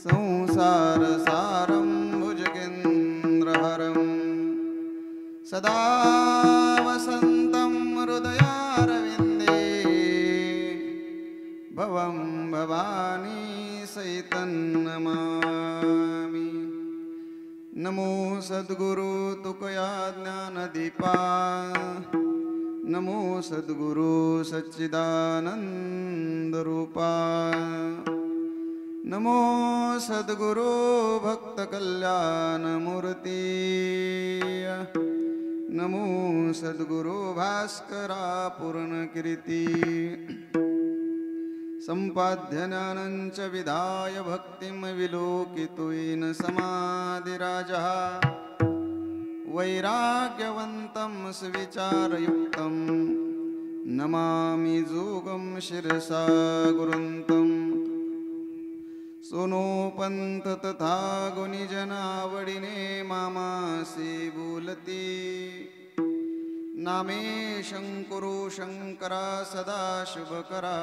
संसारसारं भुजगेन्द्रहरं सदा वसन्तं हृदयारविन्दे भवं भवानी सहितं नमामि। नमो सद्गुरु तुकया ज्ञानदीपा, नमो सद्गुरु सच्चिदानन्दरूपा, नमो सद्गुरु भक्तकल्याणमूर्ति, नमो सद्गुरु भास्करा पूर्णकीर्ति। सम्पाद्य ज्ञानञ्च विधाय भक्तिं विलोकितुयेन समाधिराजः, वैराग्यवन्तं सुविचारयुक्तं नमामि जोगं शिरसा गुरुन्तं। सोनो पंत तथा गुणीजनावडिने मामासी बोलती, नामे शंकरो शंकरा सदा शुभकरा,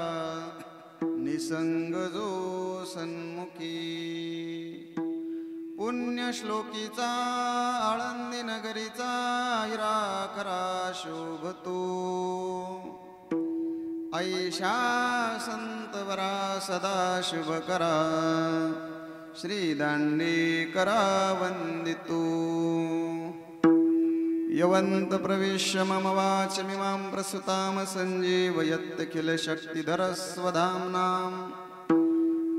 निसंग जो सन्मुखी। पुण्यश्लोकीचा आळंदी नगरीचा हिरा खरा शोभतो, ऐशा संतवरा सदा शुभकरा, श्री दांडेकरा वंदितो। यवंत प्रवेश्य मम वाचमिमां प्रसुतां सञ्जीवयत्यखिल शक्तिधरस्वधाम्नाम्,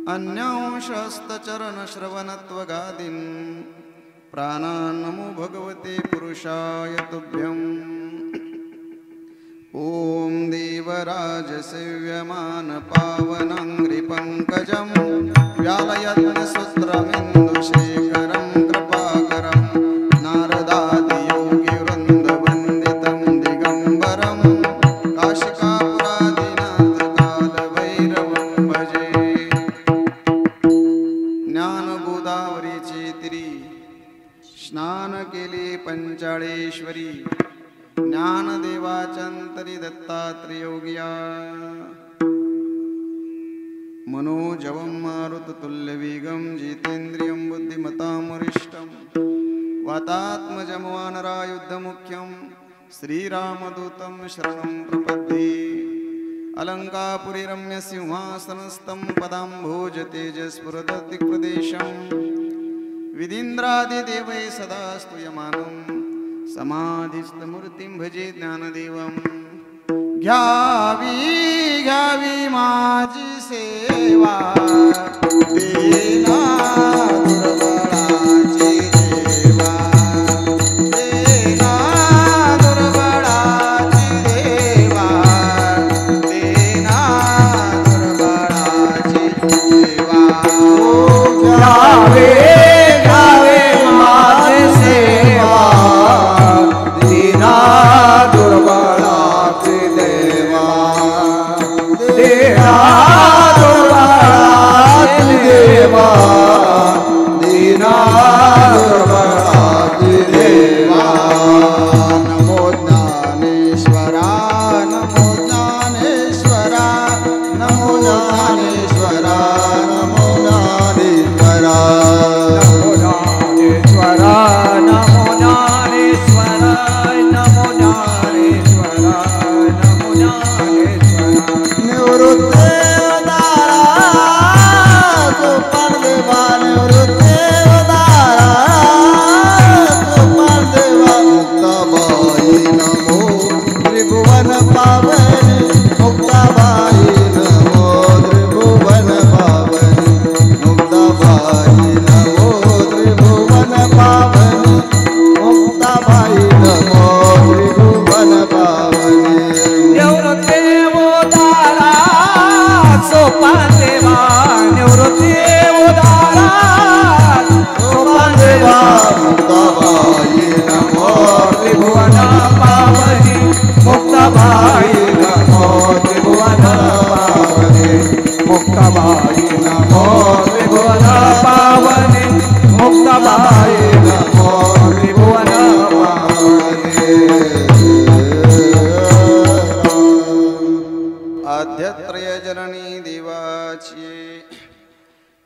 अन्यांशस्तचरणश्रवणत्वगादीन् प्राणान् नमो भगवते पुरुषाय तुभ्यम्। ॐ देवराजसेव्यमान पावनाङ्घ्रिपङ्कजं, व्यालयत्नसूत्रमिन्दुशेखरं कृपाकरं, नारदादियोगिवृन्दवन्दितं दिगम्बरं, काशिकापुरादिनाथकालभैरवं भजे। ज्ञानगोदावरीचे तीरी स्नान केले पंचाळेश्वरी, ज्ञानदेवाचंतरी दत्तात्रेयोगिया। मनोजवं मारुततुल्यवेगं, जितेन्द्रियं बुद्धिमतां वरिष्ठं, वातात्मजं वानरायुधमुख्यं, श्रीरामदूतं शरणं प्रपद्ये। अलङ्कापुरी रम्यसिंहासनस्थं पदाम्भोजतेजस्फुरददिक्प्रदेशं, विधीन्द्रादिदेवैः सदा स्तूयमानं, समाधिस्थमूर्तिं भजे ज्ञानदेवं। घ्यावी घ्यावी माझी सेवा, देना दुर्बळाची देवा, देना दुर्बळाची देवा, देना दुर्बळाची देवा। घ्यावे घ्यावे माझी सेवा, दीना दुर्बळाची देवा, देना दुर्बळाची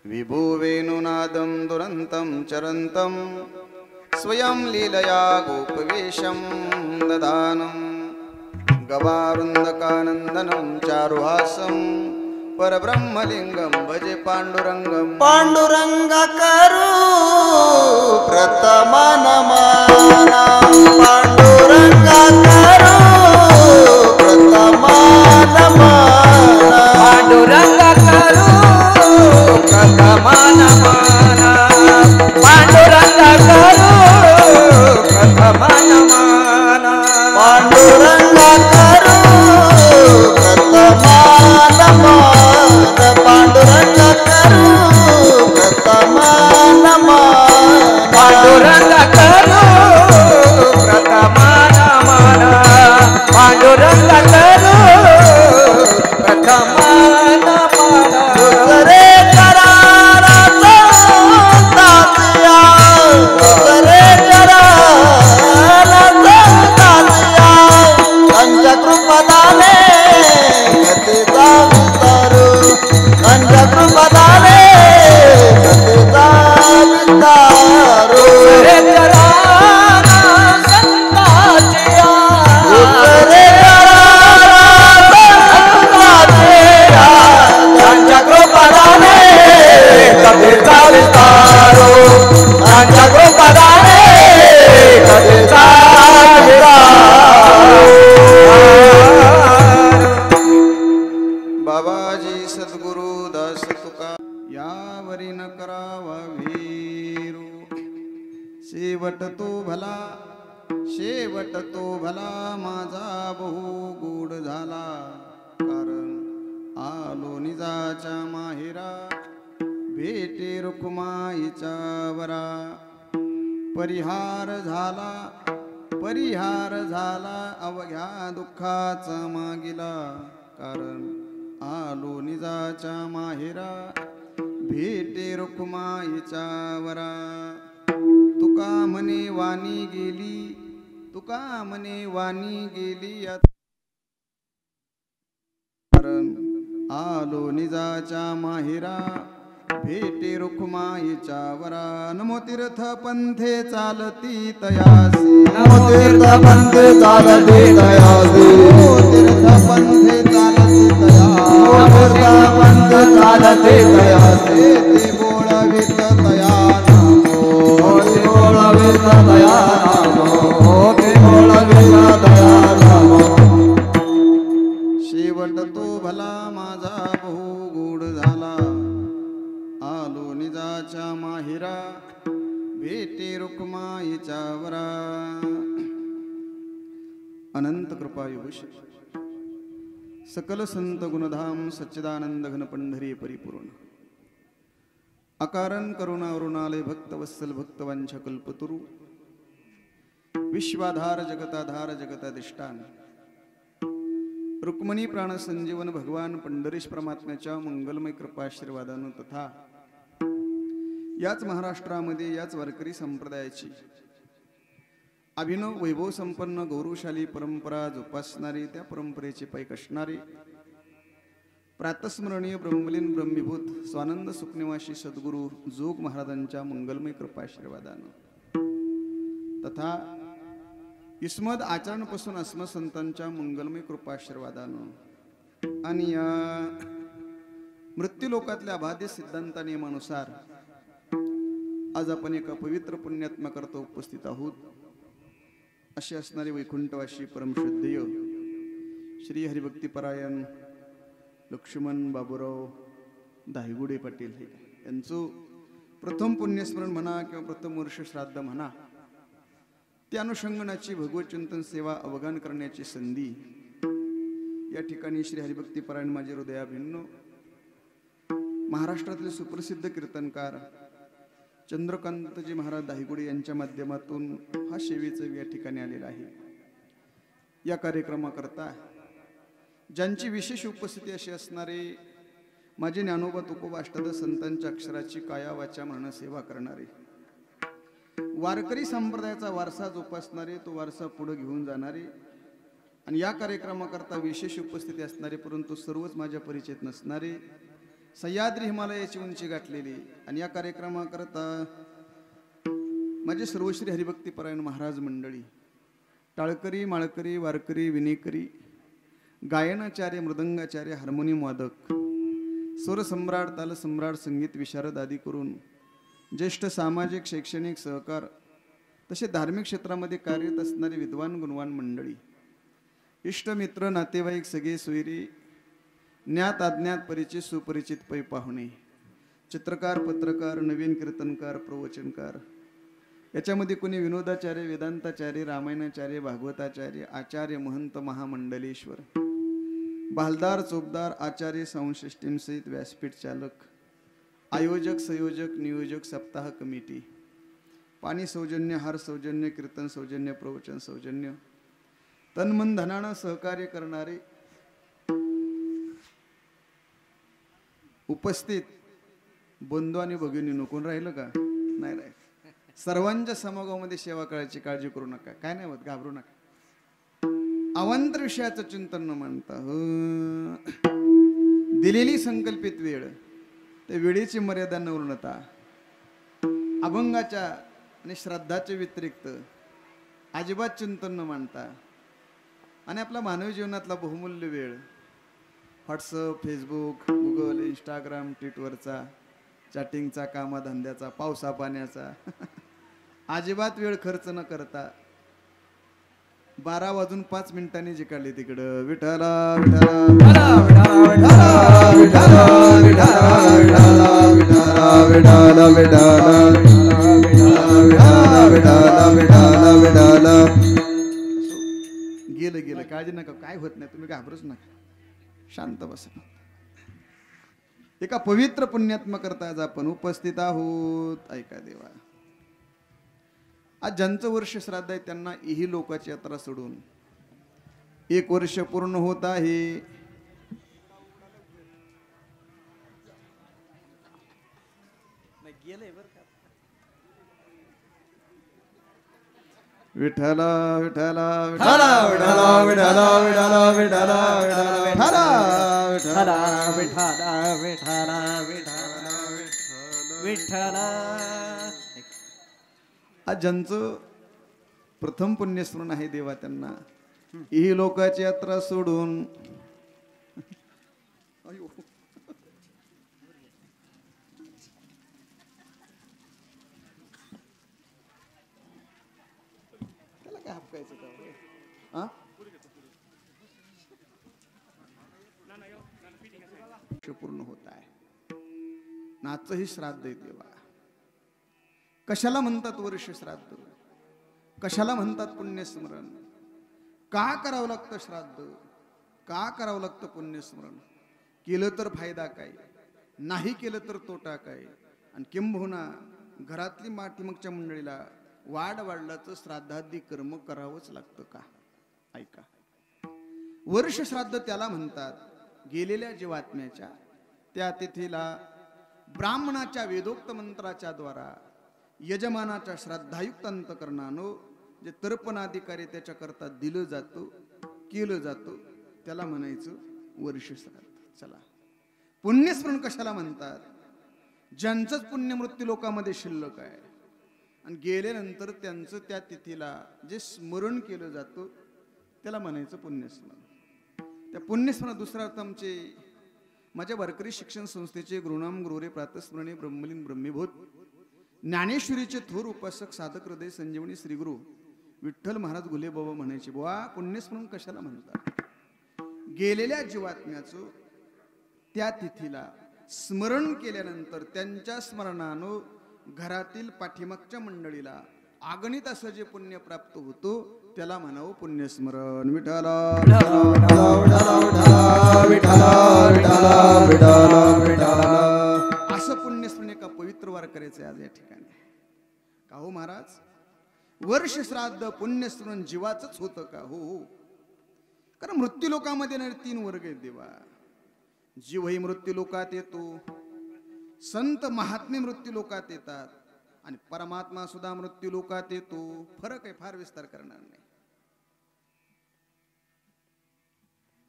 विभु वेणुनादं दुरन्तं चरन्तं स्वयं लीलया गोपवेशं ददानं गवारुन्दकानन्दनं चारुहासं परब्रह्मलिंगं भजे पांडुरंगं पांडुरंग करू प्रथम नमना पांडुरंग करू प्रथम नमना पांडुरंग करू प्रथम नमना पांडुरंग करू प्रथम नमना पांडुरंग करू प्रथम नमना पांडुरंग करू प्रथम नमना पांडुरंग करू प्रथम नमना पांडुरंग करू प्रथम नमना दुसरे कराराचा तात्या दुसरे कराराचा तात्या त्यांच्या कृपदाने गतीचा विस्तारू त्यांच्या कृपदाने गतीचा विस्तारू रे करारा संताचिया दुसरे त्यांच्या कृपदाने कधीचा विस्तारो त्यांच्या कृपदाने कधीचा बाबाजी सद्गुरु दास तुका यावरी न करावा वीरू शेवट तो भला माझा बहु गोड झाला कारण आलो निजाच्या माहेरा भेटे रुक्माईच्या वरा परिहार झाला अवघ्या दुःखाचा मागिला कारण आलो निजाच्या माहेरा भेटे रुक्माईच्या वरा तुका म्हणे वाणी गेली कारण आलो निजाच्या माहेरा भेटे रुक्माईच्या वरा नमो तीर्थ पंथे चालती तयासी नमो तीर्थ पंथे चालती तयासी नमो तीर्थ पंथे चालती तयासी नमो तीर्थ पंथे चालती तयासी ते बोळवित तया नामो ते बोळवित तया नामो ते बोळवित तया नामो शेवट तो भला माझा बहु गोड झाला आलो निजाच्या माहिरा भेटे रुक्माईच्या वरा अनंत कृपा योगश सकल संत गुणधाम सच्चिदानंद घन पंढरी परिपूर्ण अकारण करुणा अरुणालय भक्तवत्सल भक्तवंश कल्पतरु विश्वाधार जगताधार जगताधिष्ठान रुक्मणी प्राणसंजीवन भगवान पंढरीश परमात्म्याच्या मंगलमय कृपाशीर्वादानं तथा याच महाराष्ट्रामध्ये याच वारकरी संप्रदायाची अभिनव वैभव संपन्न गौरवशाली परंपरा जोपासणारी त्या परंपरेचे पैक असणारे प्रातस्मरणीय ब्रह्मलीन ब्रह्मीभूत स्वानंद सुखनिवासी सद्गुरू जोग महाराजांच्या मंगलमय कृपाशीर्वादानं तथा इस्मद आचरणपासून अस्मसंतांच्या मंगलमय कृपाशीर्वादानं आणि या मृत्यूलोकातल्या अबाध्य सिद्धांत नियमानुसार आज आपण एका पवित्र पुण्यात्म्याकरता उपस्थित आहोत अशी असणारी वैकुंठवासी परमश्रद्धेय श्री हरिभक्तीपरायण लक्ष्मण बाबूराव धायगुडे पाटील यांचं प्रथम पुण्यस्मरण म्हणा किंवा प्रथम वर्ष श्राद्ध म्हणा त्या अनुषंगनाची भगवत चिंतन सेवा अवगान करण्याची संधी या ठिकाणी श्री हरिभक्तीपरायण माझे हृदयाभिन्न महाराष्ट्रातले सुप्रसिद्ध कीर्तनकार चंद्रकांतजी महाराज धायगुडे यांच्या माध्यमातून हा सेवेचा या ठिकाणी आलेला आहे। या कार्यक्रमाकरता ज्यांची विशेष उपस्थिती अशी असणारे माझे ज्ञानोबा तुकोबा अष्टादश संतांच्या अक्षराची काया वाचा म्हणून सेवा करणारे वारकरी संप्रदायाचा वारसा जोपासणारे तो वारसा पुढे घेऊन जाणारे आणि या कार्यक्रमाकरता विशेष उपस्थिती असणारे परंतु सर्वच माझ्या परिचयात नसणारे सह्याद्री हिमालयाची उंची गाठलेली आणि या कार्यक्रमाकरता माझे सर्वश्री हरिभक्तीपरायण महाराज मंडळी, टाळकरी, माळकरी, वारकरी, विनेकरी, गायनाचार्य, मृदंगाचार्य, हार्मोनियम वादक, स्वरसम्राट, तालसम्राट, संगीत विशारद आदी करून ज्येष्ठ सामाजिक शैक्षणिक सहकार तसे धार्मिक क्षेत्रामध्ये कार्यरत असणारे विद्वान गुणवान मंडळी, इष्टमित्र, नातेवाईक, सगळे सोयरी, ज्ञात अज्ञात, परिचित सुपरिचित, पै पाहुणे, चित्रकार, पत्रकार, नवीन कीर्तनकार, प्रवचनकार, याच्यामध्ये कोणी विनोदाचार्य, वेदांताचार्य, रामायणाचार्य, भागवताचार्य, आचार्य, महंत, महामंडलेश्वर, बालदार, चोपदार, आचार्य, साऊंड सिस्टीम सहित व्यासपीठ चालक, आयोजक, संयोजक, नियोजक, सप्ताह कमिटी, पाणी सौजन्य, हार सौजन्य, कीर्तन सौजन्य, प्रवचन सौजन्य, तन्मन धनानं सहकार्य करणारे उपस्थित बंधू आणि भगिनी, कोण राहिलं का? नाही राहील. सर्वांच्या समागमामध्ये सेवा करायची काळजी करू नका. काय नाही होत, घाबरू नका. अवांतर विषयाचं चिंतन न मानता दिलेली संकल्पित वेळ, त्या वेळेची मर्यादा न उरणता अभंगाच्या आणि श्रद्धाच्या व्यतिरिक्त अजिबात चिंतन न मानता आणि आपला मानवी जीवनातला बहुमूल्य वेळ व्हॉट्सअप, फेसबुक, गुगल, इंस्टाग्राम, ट्विटरचा, चॅटिंगचा, कामाधंद्याचा, पावसा पाण्याचा अजिबात वेळ खर्च न करता 12:05 जिकडली तिकडं विठाला विठाला गेलं गेलं, काळजी नका, काय होत नाही, तुम्ही घाबरूच नका, शांत बसा. एका पवित्र पुण्यात्मा करता आज आपण उपस्थित आहोत. ऐका देवा, आज ज्यांचं वर्ष श्राद्ध आहे त्यांना ही लोकाची यात्रा सोडून 1 वर्ष पूर्ण होत आहे. विठला विठला विठला विठला विठला विठला विठला विठला विठला विठला विठला. आज ज्यांचं प्रथम पुण्यस्मरण आहे देवा, त्यांना ही लोकाची यात्रा सोडून त्याला काय हपकायचं का? पूर्ण होत आहे. नाचही श्राद्ध आहे देवा. कशाला म्हणतात वर्ष श्राद्ध? कशाला म्हणतात पुण्यस्मरण? का करावं लागतं श्राद्ध? का करावं लागतं पुण्यस्मरण? केलं तर फायदा काय, नाही केलं तर तोटा काय? आणि किंबहुना घरातली माठीमागच्या मंडळीला वाढलाचं श्राद्धादी कर्म करावंच लागतं का? ऐका, वर्ष श्राद्ध त्याला म्हणतात गेलेल्या जीवात्म्याच्या त्या तिथीला ब्राह्मणाच्या वेदोक्त मंत्राच्या द्वारा यजमानाच्या श्रद्धायुक्त अंतकरणानं जे तर्पणाधिकारी त्याच्याकरता दिलं जातं, केलं जातं, त्याला म्हणायचं वर्ष श्राद्ध. चला, पुण्यस्मरण कशाला म्हणतात? ज्यांचंच पुण्य मृत्यू लोकांमध्ये शिल्लक आहे आणि गेल्यानंतर त्यांचं त्या तिथीला जे स्मरण केलं जातं त्याला म्हणायचं पुण्यस्मरण. त्या पुण्यस्मरण दुसरा अर्थ आमचे माझ्या वारकरी शिक्षण संस्थेचे गुरुनाम गुरुरे प्रातस्मरणे ब्रह्मलीन ब्रह्मीभूत ज्ञानेश्वरीचे थोर उपासक साधक हृदय संजीवनी श्री गुरु विठ्ठल महाराज गुले बाबा म्हणायचे, बुवा पुण्यस्मरण कशाला म्हणतात? गेलेल्या जीवात्म्याचं त्या तिथीला स्मरण केल्यानंतर त्यांच्या स्मरणानं घरातील पाठीमागच्या मंडळीला आगणित असं जे पुण्य प्राप्त होतो त्याला म्हणावं पुण्यस्मरण. विठाला असं पुण्यस्मरण एका पवित्र वार करायचं आज या ठिकाणी. का हो महाराज, वर्ष श्राद्ध पुण्यस्मरण जीवाचंच होतं का? हो हो. कारण मृत्यू लोकामध्ये 3 वर्ग आहेत देवा. जीवही मृत्यू लोकात येतो, संत महात्मे मृत्यू लोकात येतात आणि परमात्मा सुद्धा मृत्यू लोकात येतो. फरक आहे, फार विस्तार करणार नाही.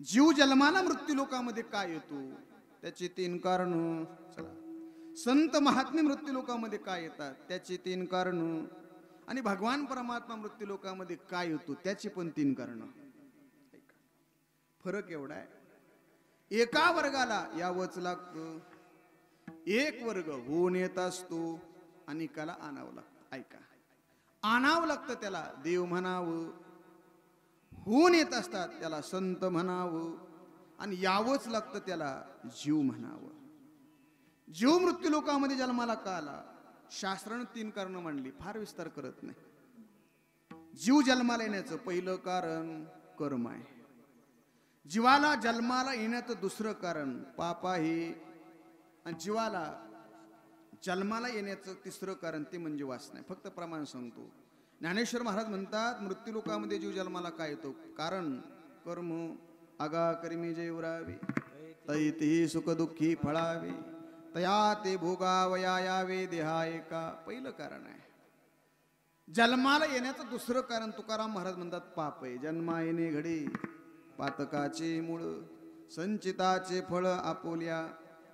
जीव जन्माला मृत्यू लोकामध्ये काय येतो त्याची 3 कारण. चला, संत महात्मे मृत्यू लोकामध्ये काय येतात त्याची 3 कारण, आणि भगवान परमात्मा मृत्यू लोकामध्ये काय येतो त्याची पण 3 कारण. फरक एवढा आहे, एका वर्गाला यावंच लागतं, एक वर्ग होऊन येत असतो आणि काला आणावं लागतं. ऐका, आणावं लागतं त्याला देव म्हणावं, होऊन येत असतात त्याला संत म्हणावं, आणि यावंच लागतं त्याला जीव म्हणावं. जीव मृत्यू लोकामध्ये जन्माला का आला, शास्त्रानं 3 कारण मांडली, फार विस्तार करत नाही. जीव जन्माला येण्याचं पहिलं कारण कर्म आहे. जीवाला जन्माला येण्याचं दुसरं कारण पाप आहे, आणि जीवाला जन्माला येण्याचं तिसरं कारण ते म्हणजे वासना आहे. फक्त प्रमाण सांगतो. ज्ञानेश्वर महाराज म्हणतात, मृत्यू लोकामध्ये जीव जन्माला काय येतो, कारण कर्म. आगा कर्मी जे उरावे, तैते सुख दुःखी फळावे, तया ते भोगावया यावे देहा एका. पहिलं कारण आहे. जन्माला येण्याचं दुसरं कारण तुकाराम महाराज म्हणतात पाप आहे. जन्मा येणे घडे पातकाचे मूळ, संचिताचे फळ आपोल्या.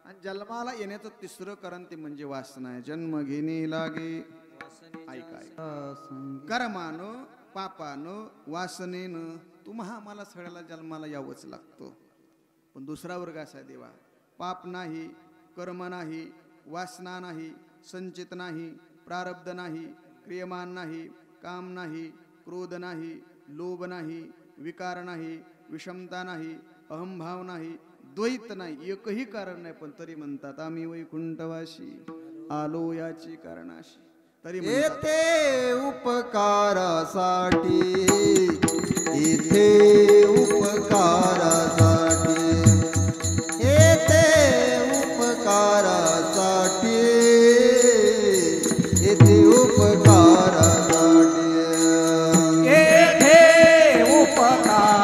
आणि जन्माला येण्याचं तिसरं कारण ते म्हणजे वासना आहे. जन्म घेणे लागे, ऐकाय कर्मानं पापानं वासनेनं तुम्हा आम्हाला सगळ्याला जन्माला यावंच लागतं. पण दुसरा वर्ग असा आहे देवा, पाप नाही, कर्म नाही, वासना नाही, संचित नाही, प्रारब्ध नाही, क्रियमान नाही, काम नाही, क्रोध नाही, लोभ नाही, विकार नाही, विषमता नाही, अहंभाव नाही, द्वैत नाही, एकही कारण नाही. पण तरी म्हणतात आम्ही वैकुंठवासी आलो याची कारणाशी. तरी येथे उपकारासाठी, येथे उपकारासाठी, येथे उपकारासाठी, येथे उपकारासाठी, येथे उपकारासाठी,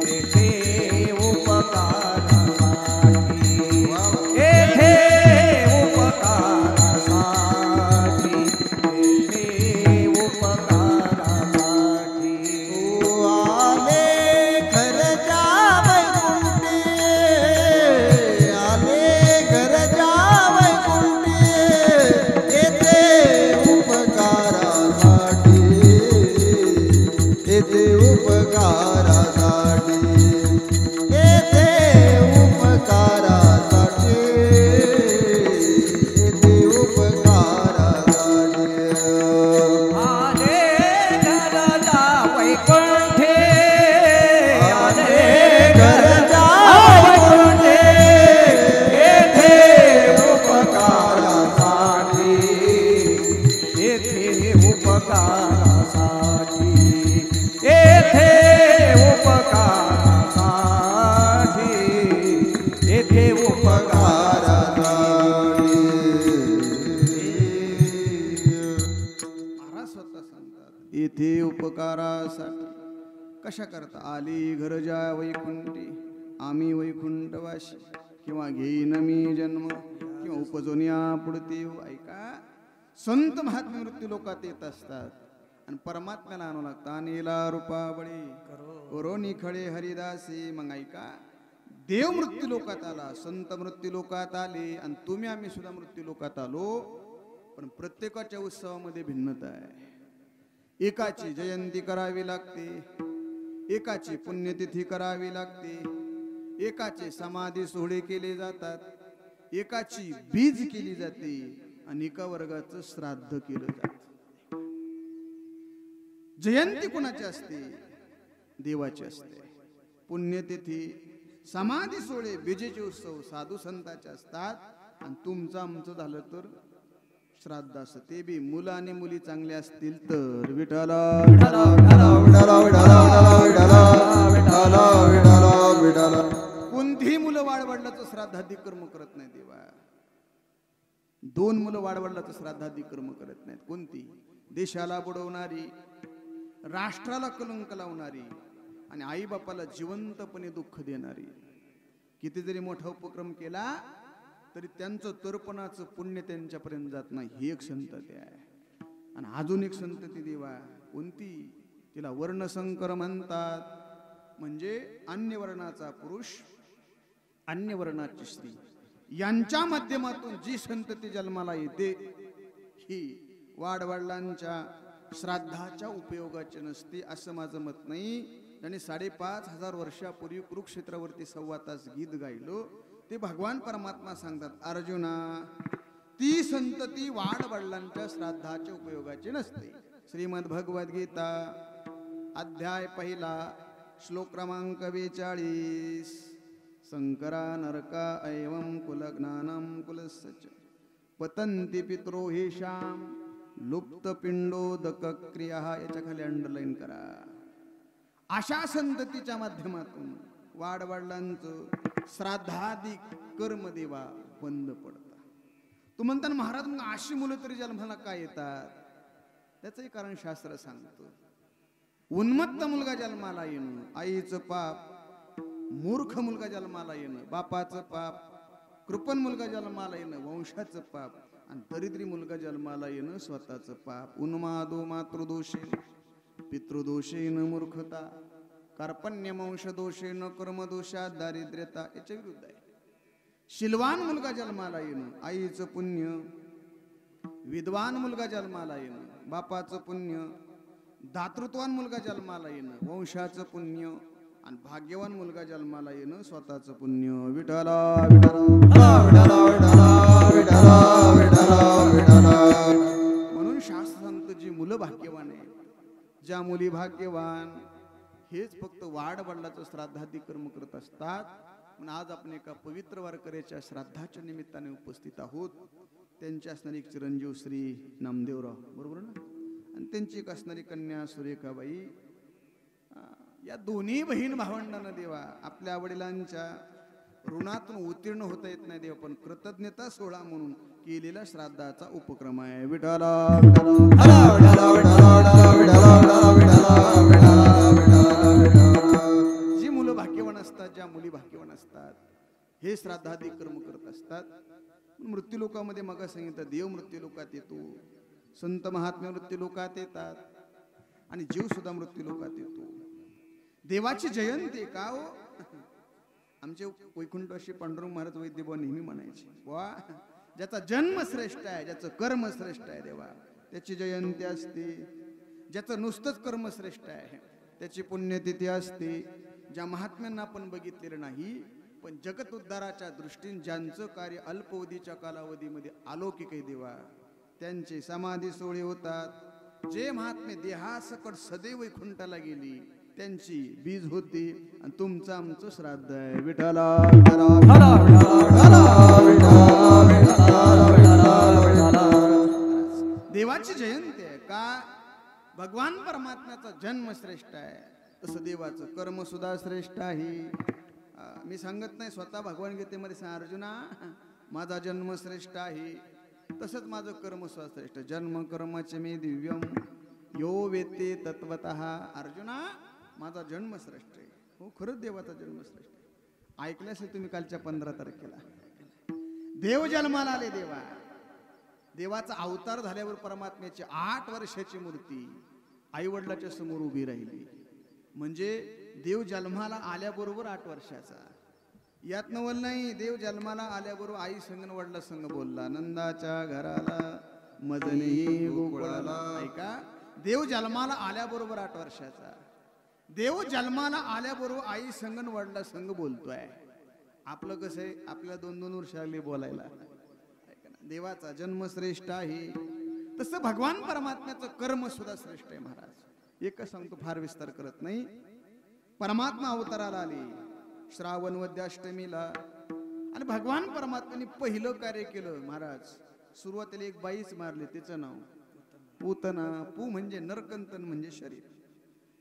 येथे उपकारासाठी, येथे उपकारासाठी, येथे उपकारासाठी. ओ आले घरच्या वैकुंठी, आले घरच्या वैकुंठी, येथे उपकारासाठी, येथे उपकारासाठी, येथे उपकारासाठी, येथे उपकारासाठी. आले घरजा वैकुंठे, आले घरजा वैकुंठे, येथे उपकारासाठी, येथे उपकारासाठी, येथे उपकारासाठी, येथे महाराज स्वतः सांगतात येथे उपकारासाठी. कशा करता आली घरजा वैकुंठी, आम्ही वैकुंठवासी, किंवा घेईन मी जन्म, किंवा उपजोनिया पुढते. ऐका, संत महात्मे मृत्यू लोकात येत असतात आणि परमात्म्याला आणू लागतात. अनिला रूपाबळी करोनी खळे हरिदासी. मग ऐका, देव मृत्यू लोकात आला, संत मृत्यू लोकात आले, आणि तुम्ही आम्ही सुद्धा मृत्यू लोकात आलो. पण प्रत्येकाच्या उत्सवामध्ये भिन्नता आहे. एकाची जयंती करावी लागते, एकाची पुण्यतिथी करावी लागते, एकाचे समाधी सोहळे केले जातात, एकाची बीज केली जाते, आणि एका वर्गाचं श्राद्ध केलं जातं. जयंती कुणाची असते? देवाची असते. पुण्यतिथी, समाधी सोहळे, बीजेचे उत्सव साधू संतांचे असतात. आणि तुमचं आमचं झालं तर श्राद्ध असतं. ते बी मुलं आणि मुली चांगले असतील तर. विठाला विठाला विठाला विठाला विठाला विठाला विठाला विठाला. कोणतीही मुलं वाडवडिलाचं श्राद्धादी कर्म करत नाही देवा. 2 मुलं वाडवडिलाचं श्राद्धादी कर्म करत नाहीत. कोणती? देशाला बुडवणारी, राष्ट्राला कलंक लावणारी, आणि आई बापाला जिवंतपणे दुःख देणारी. किती जरी मोठा उपक्रम केला तरी त्यांचं तर्पणाचं पुण्य त्यांच्यापर्यंत जात नाही. ही एक संतती आहे. आणि अजून एक संतती देवा. कोणती? तिला वर्णसंकर म्हणतात. म्हणजे अन्य वर्णाचा पुरुष अन्य वर्णाची स्त्री यांच्या माध्यमातून जी संतती जन्माला येते ही वाडवडिलांच्या श्राद्धाच्या उपयोगाची नसते असं माझं मत नाही. ज्यांनी 5,500 वर्षापूर्वी कुरुक्षेत्रावरती 1.25 तास गीत गायलो ते भगवान परमात्मा सांगतात, अर्जुना ती संतती वाडवडिलांच्या श्राद्धाच्या उपयोगाची नसते. श्रीमद भगवद्गीता अध्याय 1 श्लोक क्रमांक 42. संकरा नरका एवं कुलज्ञानम कुलसच पतंती पित्रो हेशाम लुप्त पिंडोदक क्रिया. याच्या खाली अंडरलाईन करा. अशा संततीच्या माध्यमातून वाडवडिलांचं श्राद्धादी कर्म देवा बंद पडतात. तू म्हणता महाराज मग अशी मुलं तरी जन्माला काय येतात? त्याचंही कारण शास्त्र सांगतं. उन्मत्त मुलगा जन्माला येणं आईचं पाप, मूर्ख मुलगा जन्माला येणं बापाचं पाप, कृपण मुलगा जन्माला येणं वंशाचं पाप, आणि दरिद्री मुलगा जन्माला येणं स्वतःचं पाप. उन्मादो मातृदोषेन पितृदोषेन मूर्खता कार्पण्यवंशदोषेन कर्मदोषात दारिद्र्यता. याच्या विरुद्ध आहे. शिलवान मुलगा जन्माला येणं आईचं पुण्य, विद्वान मुलगा जन्माला येणं बापाचं पुण्य, दातृत्वान मुलगा जन्माला येणं वंशाचं पुण्य, आणि भाग्यवान मुलगा जन्माला येणं स्वतःचं पुण्य. विठला म्हणून शास्त्र सांगतं जी मुलं भाग्यवान आहेत, ज्या मुली भाग्यवान हेच फक्त वाडवडिलाचं श्राद्धादी कर्म करत असतात. म्हणून आज आपण एका पवित्र वारकऱ्याच्या श्राद्धाच्या निमित्ताने उपस्थित आहोत. त्यांची असणारी एक चिरंजीव श्री नामदेवराव, बरोबर ना, आणि त्यांची एक असणारी कन्या सुरेखाबाई. या दोन्ही बहीण भावंडांना देवा आपल्या वडिलांच्या ऋणातून उत्तीर्ण होता येत नाही देवा, पण कृतज्ञता सोहळा म्हणून केलेला श्राद्धाचा उपक्रम आहे. विठाला जी मुलं भाग्यवान असतात, ज्या मुली भाग्यवान असतात हे श्राद्धादी कर्म करत असतात. मृत्यू लोकामध्ये मग सांगितलं देव मृत्यू लोकात येतो, संत महात्म्य मृत्यू लोकात येतात, आणि जीव सुद्धा मृत्यू लोकात येतो. देवाची जयंती का हो? आमचे वैकुंठवासी पांडुरंग महाराज वैद्यबुवा नेहमी म्हणायचे, वा ज्याचा जन्म श्रेष्ठ आहे, ज्याचं कर्म श्रेष्ठ आहे देवा त्याची जयंती असते. ज्याचं नुसतंच कर्म श्रेष्ठ आहे त्याची पुण्यतिथी असते. ज्या महात्म्यांना आपण बघितलेलं नाही पण जगत उद्धाराच्या दृष्टीने ज्यांचं कार्य अल्पवधीच्या कालावधीमध्ये अलौकिक आहे देवा त्यांचे समाधी सोहळे होतात. जे महात्मे देहासकट सदैव वैकुंठाला गेली त्यांची बीज होती, आणि तुमचं आमचं श्राद्ध आहे. विठला देवाची जयंती आहे का? भगवान परमात्म्याचा जन्म श्रेष्ठ आहे, तसं देवाचं कर्म सुद्धा श्रेष्ठ आहे. मी सांगत नाही, स्वतः भगवान गीतेमध्ये सांग, अर्जुना माझा जन्म श्रेष्ठ आहे तसंच माझं कर्म सुद्धा श्रेष्ठ. जन्म कर्मचे मे दिव्यम यो वेत्ते तत्वतः. अर्जुना माझा जन्म श्रेष्ठ आहे. हो खरंच देवाचा जन्म श्रेष्ठ आहे. ऐकलं असेल तुम्ही कालच्या 15 तारखेला देव जन्माला आले. देवाचा अवतार झाल्यावर परमात्म्याची 8 वर्षाची मूर्ती आई वडिलाच्या समोर उभी राहिली. म्हणजे देव जन्माला आल्याबरोबर 8 वर्षाचा. यात नवल नाही, देव जन्माला आल्याबरोबर आई संग वडला संग बोलला, नंदाच्या घराला मदनी गोकुळाला. ऐका, देव जन्माला आल्याबरोबर 8 वर्षाचा. देव जन्माला आल्याबरोबर आई संगन वडला संग बोलतोय. आपलं कसं आहे, आपल्याला 2-2 वर्ष लागली बोलायला. देवाचा जन्म श्रेष्ठ आहे तसं भगवान परमात्म्याचं कर्म सुद्धा श्रेष्ठ आहे. महाराज एकच सांगतो, फार विस्तार करत नाही. परमात्मा अवताराला आले श्रावण वद्य अष्टमीला, आणि भगवान परमात्म्याने पहिलं कार्य केलं. महाराज सुरुवातीला एक बाईच मारली, तिचं नाव पूतना. पू म्हणजे नरकंतन म्हणजे शरीर.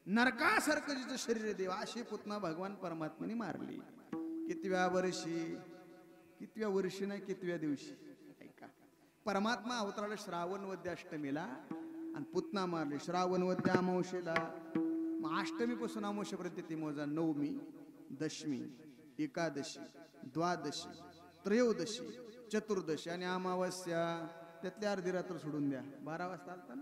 नरकासारखं जिचं शरीर देवा अशी पुतना भगवान परमात्म्याने मारली. कितव्या वर्षी नाही कितव्या दिवशी. ऐका, परमात्मा अवताराला श्रावण वद्य अष्टमीला, आणि पुतना मारली श्रावण वद्य अमावशेला. मग अष्टमीपासून अमावशेपर्यंत ती मोजा. नवमी, दशमी, एकादशी, द्वादशी, त्रयोदशी, चतुर्दशी आणि अमावस्या. त्यातली अर्धी रात्र सोडून द्या, 12 वाजता आलता ना.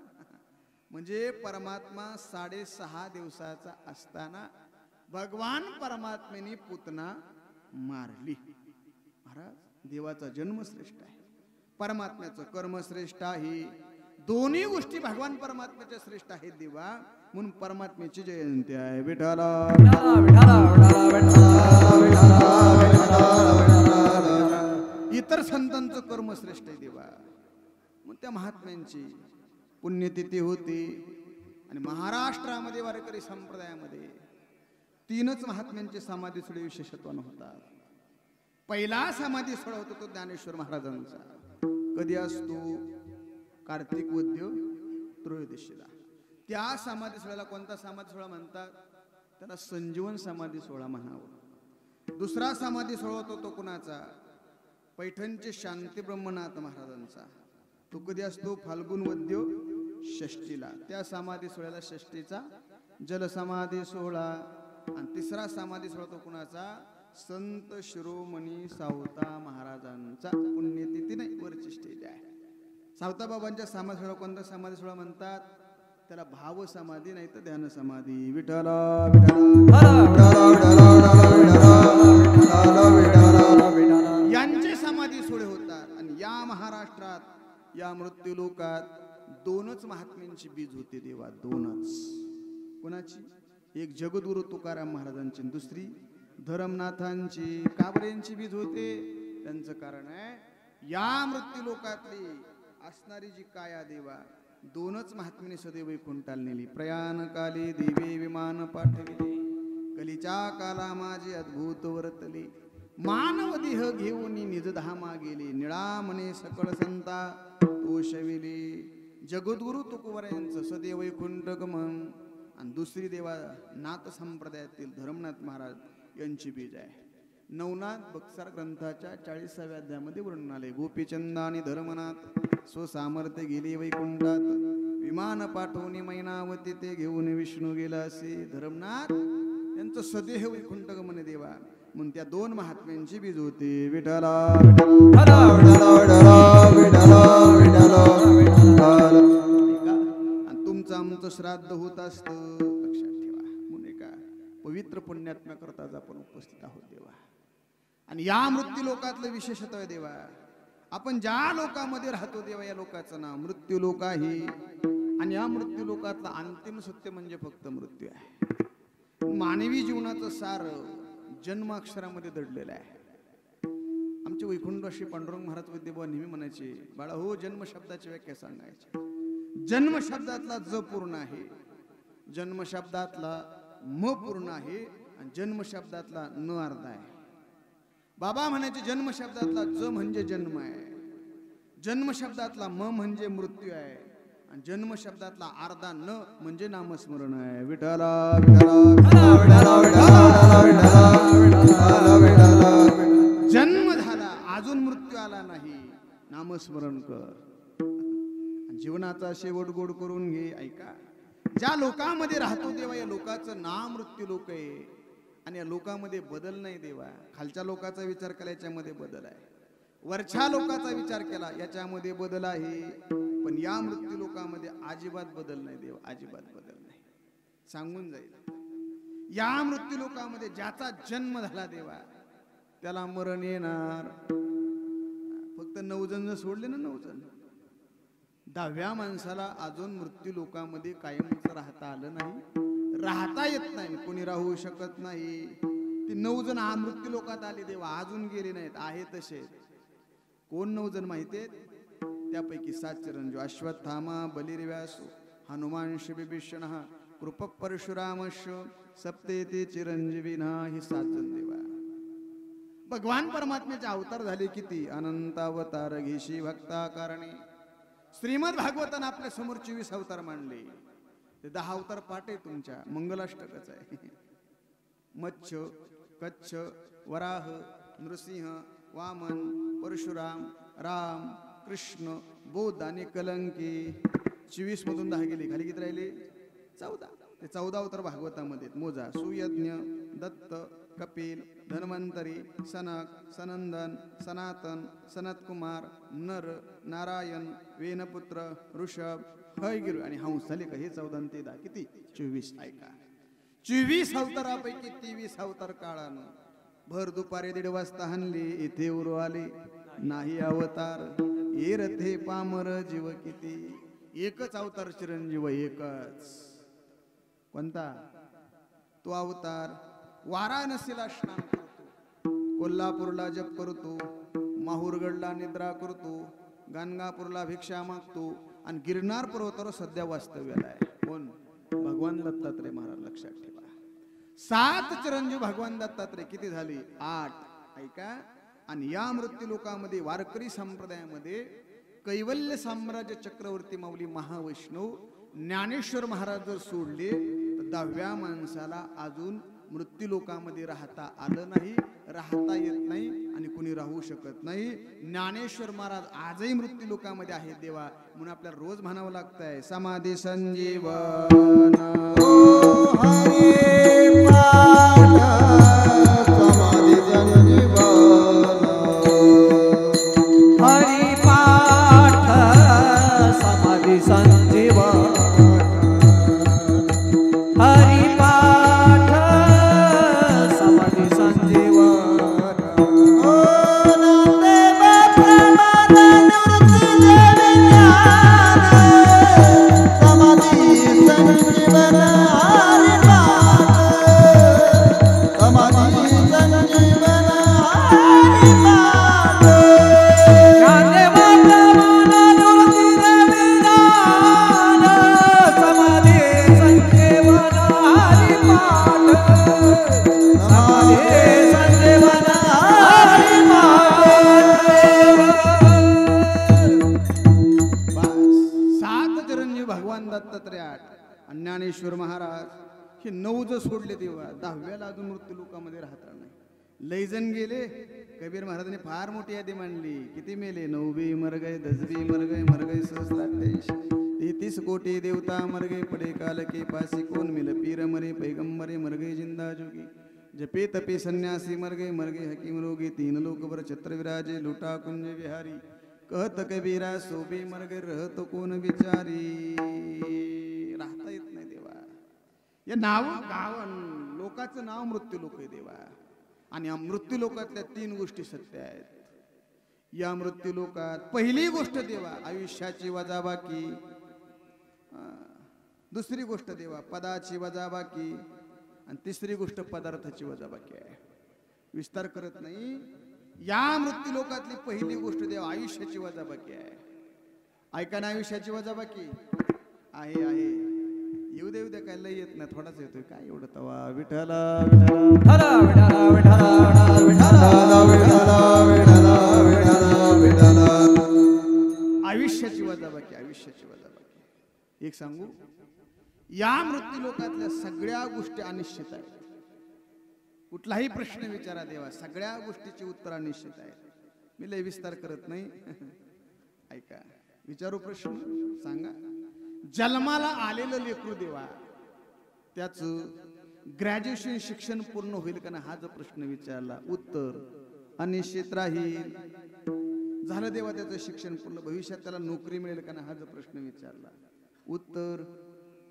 म्हणजे परमात्मा 6.5 दिवसाचा असताना भगवान परमात्म्याने पुतना मारली. महाराज देवाचा जन्म श्रेष्ठ आहे, परमात्म्याचं कर्म श्रेष्ठ आहे. दोन्ही गोष्टी भगवान परमात्म्याच्या श्रेष्ठ आहेत देवा. म्हणून परमात्म्याची जयंती आहे. विठाला इतर संतांचं कर्म श्रेष्ठ आहे देवा. मग त्या महात्म्यांची पुण्यतिथी होती. आणि महाराष्ट्रामध्ये वारकरी संप्रदायामध्ये 3च महात्म्यांचे समाधी सोहळे विशेषत्वान होतात. पहिला समाधी सोहळा होतो तो ज्ञानेश्वर महाराजांचा. कधी असतो? कार्तिक वद्य त्रयोदशीला. त्या समाधी सोहळ्याला कोणता समाधी सोहळा म्हणतात? त्याला संजीवन समाधी सोहळा म्हणावं. दुसरा समाधी सोहळा होतो तो कुणाचा? पैठणचे शांती ब्रह्मनाथ महाराजांचा. तो कधी असतो? फाल्गुन वद्य षष्टीला. त्या समाधी सोहळ्याला षष्टीचा जलसमाधी सोहळा. आणि तिसरा समाधी सोहळा तो कुणाचा? संत शिरोमणी सावता महाराजांचा. पुण्यतिथी नाही, वरची स्टेज आहे. सावता बाबांच्या समाधी सोहळा कोणता समाधी सोहळा म्हणतात? त्याला भाव समाधी नाही तर ध्यान समाधी. विठ्ठला यांचे समाधी सोहळे होतात. आणि या महाराष्ट्रात या मृत्यू लोकात 2च महात्म्यांची बीज होते देवा. 2च. कोणाची? एक जगद्गुरु तुकाराम महाराजांची, दुसरी धरमनाथांची. काबरेंची बीज होते. त्यांचं कारण आहे या मृत्यू लोकातली असणारी जी काया देवा 2च महात्म्याने सदैव वैकुंठाला नेली. प्रयाण काली देवे विमान पाठविले, कलीच्या काला माझे अद्भुत वर्तले. मानव देह घेऊन निजधामा गेले, निळा म्हणे सकळ संता तोषविले. जगद्गुरु तुकोबरायांचं सदैव वैकुंठ गमन. आणि दुसरी देवा नाथ संप्रदायातील धर्मनाथ महाराज यांची बीज आहे. नवनाथ बक्सार ग्रंथाच्या 40व्या अध्यायामध्ये वर्णन आले. गोपीचंद आणि धर्मनाथ स्वसामर्थ्य गेले वैकुंठात, विमान पाठवणे मैनावती ते घेऊन विष्णू गेला असे. धर्मनाथ यांचं सदेह वैकुंठ गमन देवा. म्हणून त्या 2 महात्म्यांची बीज होते. विठ्ठला आणि तुमचं आमचं श्राद्ध होत असतं, लक्षात ठेवा. म्हणून एका पवित्र पुण्यात्म्या करता आज आपण उपस्थित आहोत देवा. आणि या मृत्यू लोकातलं विशेषत्व आहे देवा. आपण ज्या लोकांमध्ये राहतो देवा, या लोकाचं नाव मृत्यू लोक आहे. आणि या मृत्यू लोकातलं अंतिम सत्य म्हणजे फक्त मृत्यू आहे. मानवी जीवनाचं सार जन्म अक्षरामध्ये दडलेलं आहे. आमचे वैकुंठवासी पांडुरंग महाराज वैद्यबुवा नेहमी म्हणायचे, बाळा हो, जन्म शब्दाची व्याख्या सांगायची. जन्म शब्दातला ज पूर्ण आहे, जन्म शब्दातला म पूर्ण आहे, आणि जन्म शब्दातला न अर्धा आहे. बाबा म्हणायचे जन्म शब्दातला ज म्हणजे जन्म आहे, जन्म शब्दातला म म्हणजे मृत्यू आहे, आणि जन्म शब्दातला अर्धा न म्हणजे नामस्मरण आहे. विठ्ठला जन्म झाला अजून मृत्यू आला नाही, नामस्मरण कर. जीवनाचा शेवट गोड करून घे. ऐका, ज्या लोकांमध्ये राहतो देवा, या लोकांचं नाम मृत्यू लोक आहे. आणि या लोकांमध्ये बदल नाही देवा. खालच्या लोकांचा विचार केला याच्यामध्ये बदल आहे, वरच्या लोकांचा विचार केला याच्यामध्ये बदल आहे. पण या मृत्यू लोकांमध्ये अजिबात बदल नाही देवा, अजिबात बदल नाही. सांगून जाईल, या मृत्यू लोकांमध्ये ज्याचा जन्म झाला देवा त्याला मरण येणार. फक्त 9 जण सोडले ना, 9 जण. 10व्या माणसाला अजून मृत्यू लोकांमध्ये कायमच राहता आलं नाही, राहता येत नाही, कोणी राहू शकत नाही. ते 9 जण मृत्यू लोकात आले देवा, अजून गेले नाहीत, आहे तसे. कोण 9 जण माहितीत? त्यापैकी 7 चिरंजीव, अश्वत्थामा, बलिर्व्यासो, हनुमान, विभीषण, कृप परशुरामश, सप्तेते चिरंजीविना. ही 7 जण देवा. भगवान परमात्म्याचे अवतार झाले किती? अनंत अवतार घेशी भक्ता कारणे. श्रीमद भागवतानं आपल्या समोर 24 अवतार मांडले. ते 10 अवतार पाठ आहे तुमच्या, मंगलाष्टकच आहे. मत्स्य, कच्छ, वराह, नृसिंह, वामन, परशुराम, राम, कृष्ण, बौद्ध आणि कलंकी. 24 मधून 10 गेले, खाली किती राहिले? 14. ते 14 अवतार भागवतामध्ये मोजा. सुयज्ञ, दत्त, कपिल, धन्वंतरी, सनक, सनंदन, सनातन, सनतकुमार, नर, नारायण, वेनपुत्र, ऋषभ, हयगिरी आणि हंस. झाले का? हे 14 आणि ते 10 किती? 24. ऐका, 24 अवतारापैकी 23 अवतार काळानं भर दुपारी 1:30 वाजता हनले इथे उरू आले नाही अवतार येरथे पामर जीव किती. एकच अवतार चिरंजीव एकच. कोणता? तो अवतार वाराणसीला स्नान करतो, कोल्हापूरला जप करतो, माहूरगडला निद्रा करतो, गाणगापूरला भिक्षा मागतो आणि गिरनार पर्वतावर सध्या वास्तव्याला आहे. कोण? भगवान दत्तात्रय महाराज. लक्षात ठेवा. 7 चिरंजीव भगवान दत्तात्रय. किती झाली? 8. ऐका. आणि या मृत्यू लोकामध्ये वारकरी संप्रदायामध्ये कैवल्य साम्राज्य चक्रवर्ती माऊली महावैष्णव ज्ञानेश्वर महाराज जर सोडले तर 10व्या माणसाला अजून मृत्यू लोकामध्ये राहता आलं नाही, राहता येत नाही आणि कुणी राहू शकत नाही. ज्ञानेश्वर महाराज आजही मृत्यू लोकामध्ये आहेत देवा. म्हणून आपल्याला रोज म्हणावं लागतंय समाधी संजीवन समाधी संजीवन हरिपाठ समाधी संजीवन हरिपाठ समाधी संजीवन ज्ञानेश्वर महाराज हे 9 जर सोडले तेव्हा 10व्याला अजून मृत्यू लोकांमध्ये राहता नाही. लय जण गेले. कबीर महाराजांनी फार मोठी यादी मांडली. किती मेले? 9 बी मर गए, 10 बी मर गए सहस्राठ्ठ्याऐंशी. 33 कोटी देवता मर गए पडे काल के पासी. कोण मिल? पीर मरे पैगंबरे मर गए जिंदा जोगी. जपे तपे संन्यासी मर गए हकीम रोगी. 3 लोक वर छत्र विराजे लुटा कुंज विहारी. कहत कबीरा सोबे मर गए रहत कोण बिचारी. राहता येत नाही देवा. या नाव गावन लोकांचं नाव मृत्यू लोक आहे देवा. आणि या मृत्यू लोकातल्या 3 गोष्टी सत्य आहेत. या मृत्यू लोकात पहिली गोष्ट देवा आयुष्याची वजाबाकी. दुसरी गोष्ट देवा पदाची वजाबाकी. आणि तिसरी गोष्ट पदार्थाची वजाबाकी आहे. विस्तार करत नाही. या मृत्यू लोकातली पहिली गोष्ट देवा आयुष्याची वजाबाकी आहे. ऐका ना, आयुष्याची वजाबाकी आहे आहे. येऊ दे काय लय येत नाही, थोडाच येतोय. काय एवढं तवा विठ्ठला विठ्ठला आयुष्याची वजाबाकी आयुष्याची वजाबाकी. एक सांगू, या मृत्यू लोकातल्या सगळ्या गोष्टी अनिश्चित आहेत. कुठलाही प्रश्न विचारा देवा सगळ्या गोष्टीची उत्तर अनिश्चित आहेत. मी लय विस्तार करत नाही. ऐका, विचारू प्रश्न, सांगा. जन्माला आलेलं लेकरू देवा त्याच ग्रॅज्युएशन शिक्षण पूर्ण होईल का ना, हा जो प्रश्न विचारला उत्तर अनिश्चित राहील. झालं देवा त्याचं शिक्षण पूर्ण, भविष्यात त्याला नोकरी मिळेल का ना, हा जो प्रश्न विचारला उत्तर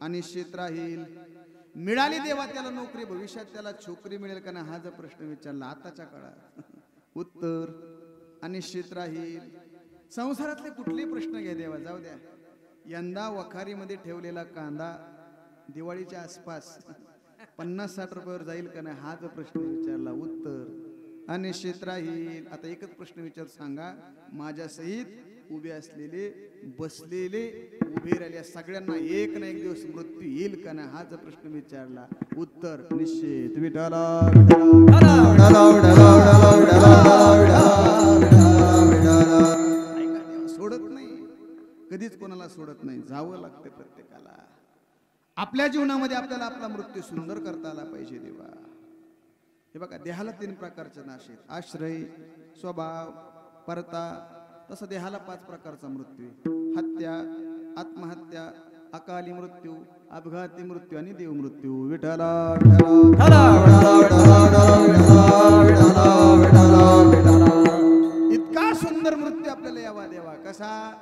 अनिश्चित राहील. मिळाली देवा त्याला नोकरी, भविष्यात त्याला छोकरी मिळेल का ना, हा जो प्रश्न विचारला आताच्या काळात उत्तर अनिश्चित राहील. संसारातले कुठलेही प्रश्न घ्या देवा, जाऊ द्या. यंदा वखारीमध्ये ठेवलेला कांदा दिवाळीच्या आसपास 50-60 रुपयावर जाईल का नाही, हा जो प्रश्न विचारला उत्तर अनिश्चित राहील. आता एकच प्रश्न विचार, सांगा. माझ्या सहित उभे असलेले बसलेले उभे राहिले सगळ्यांना एक ना एक दिवस मृत्यू येईल का नाही, हा जो प्रश्न विचारला उत्तर निश्चित. विठाला सोडत नाही, कधीच कोणाला सोडत नाही. जावं लागते प्रत्येकाला. आपल्या जीवनामध्ये आपल्याला आपला मृत्यू सुंदर करता आला पाहिजे देवा. हे बघा, देहाला 3 प्रकारचे नाश आहेत. आश्रय, स्वभाव, परता. तसं देहाला 5 प्रकारचा मृत्यू आहे. हत्या, आत्महत्या, अकाली मृत्यू, अपघाती मृत्यू आणि देव मृत्यू. विठाला इतका सुंदर मृत्यू आपल्याला यावा देवा. कसा?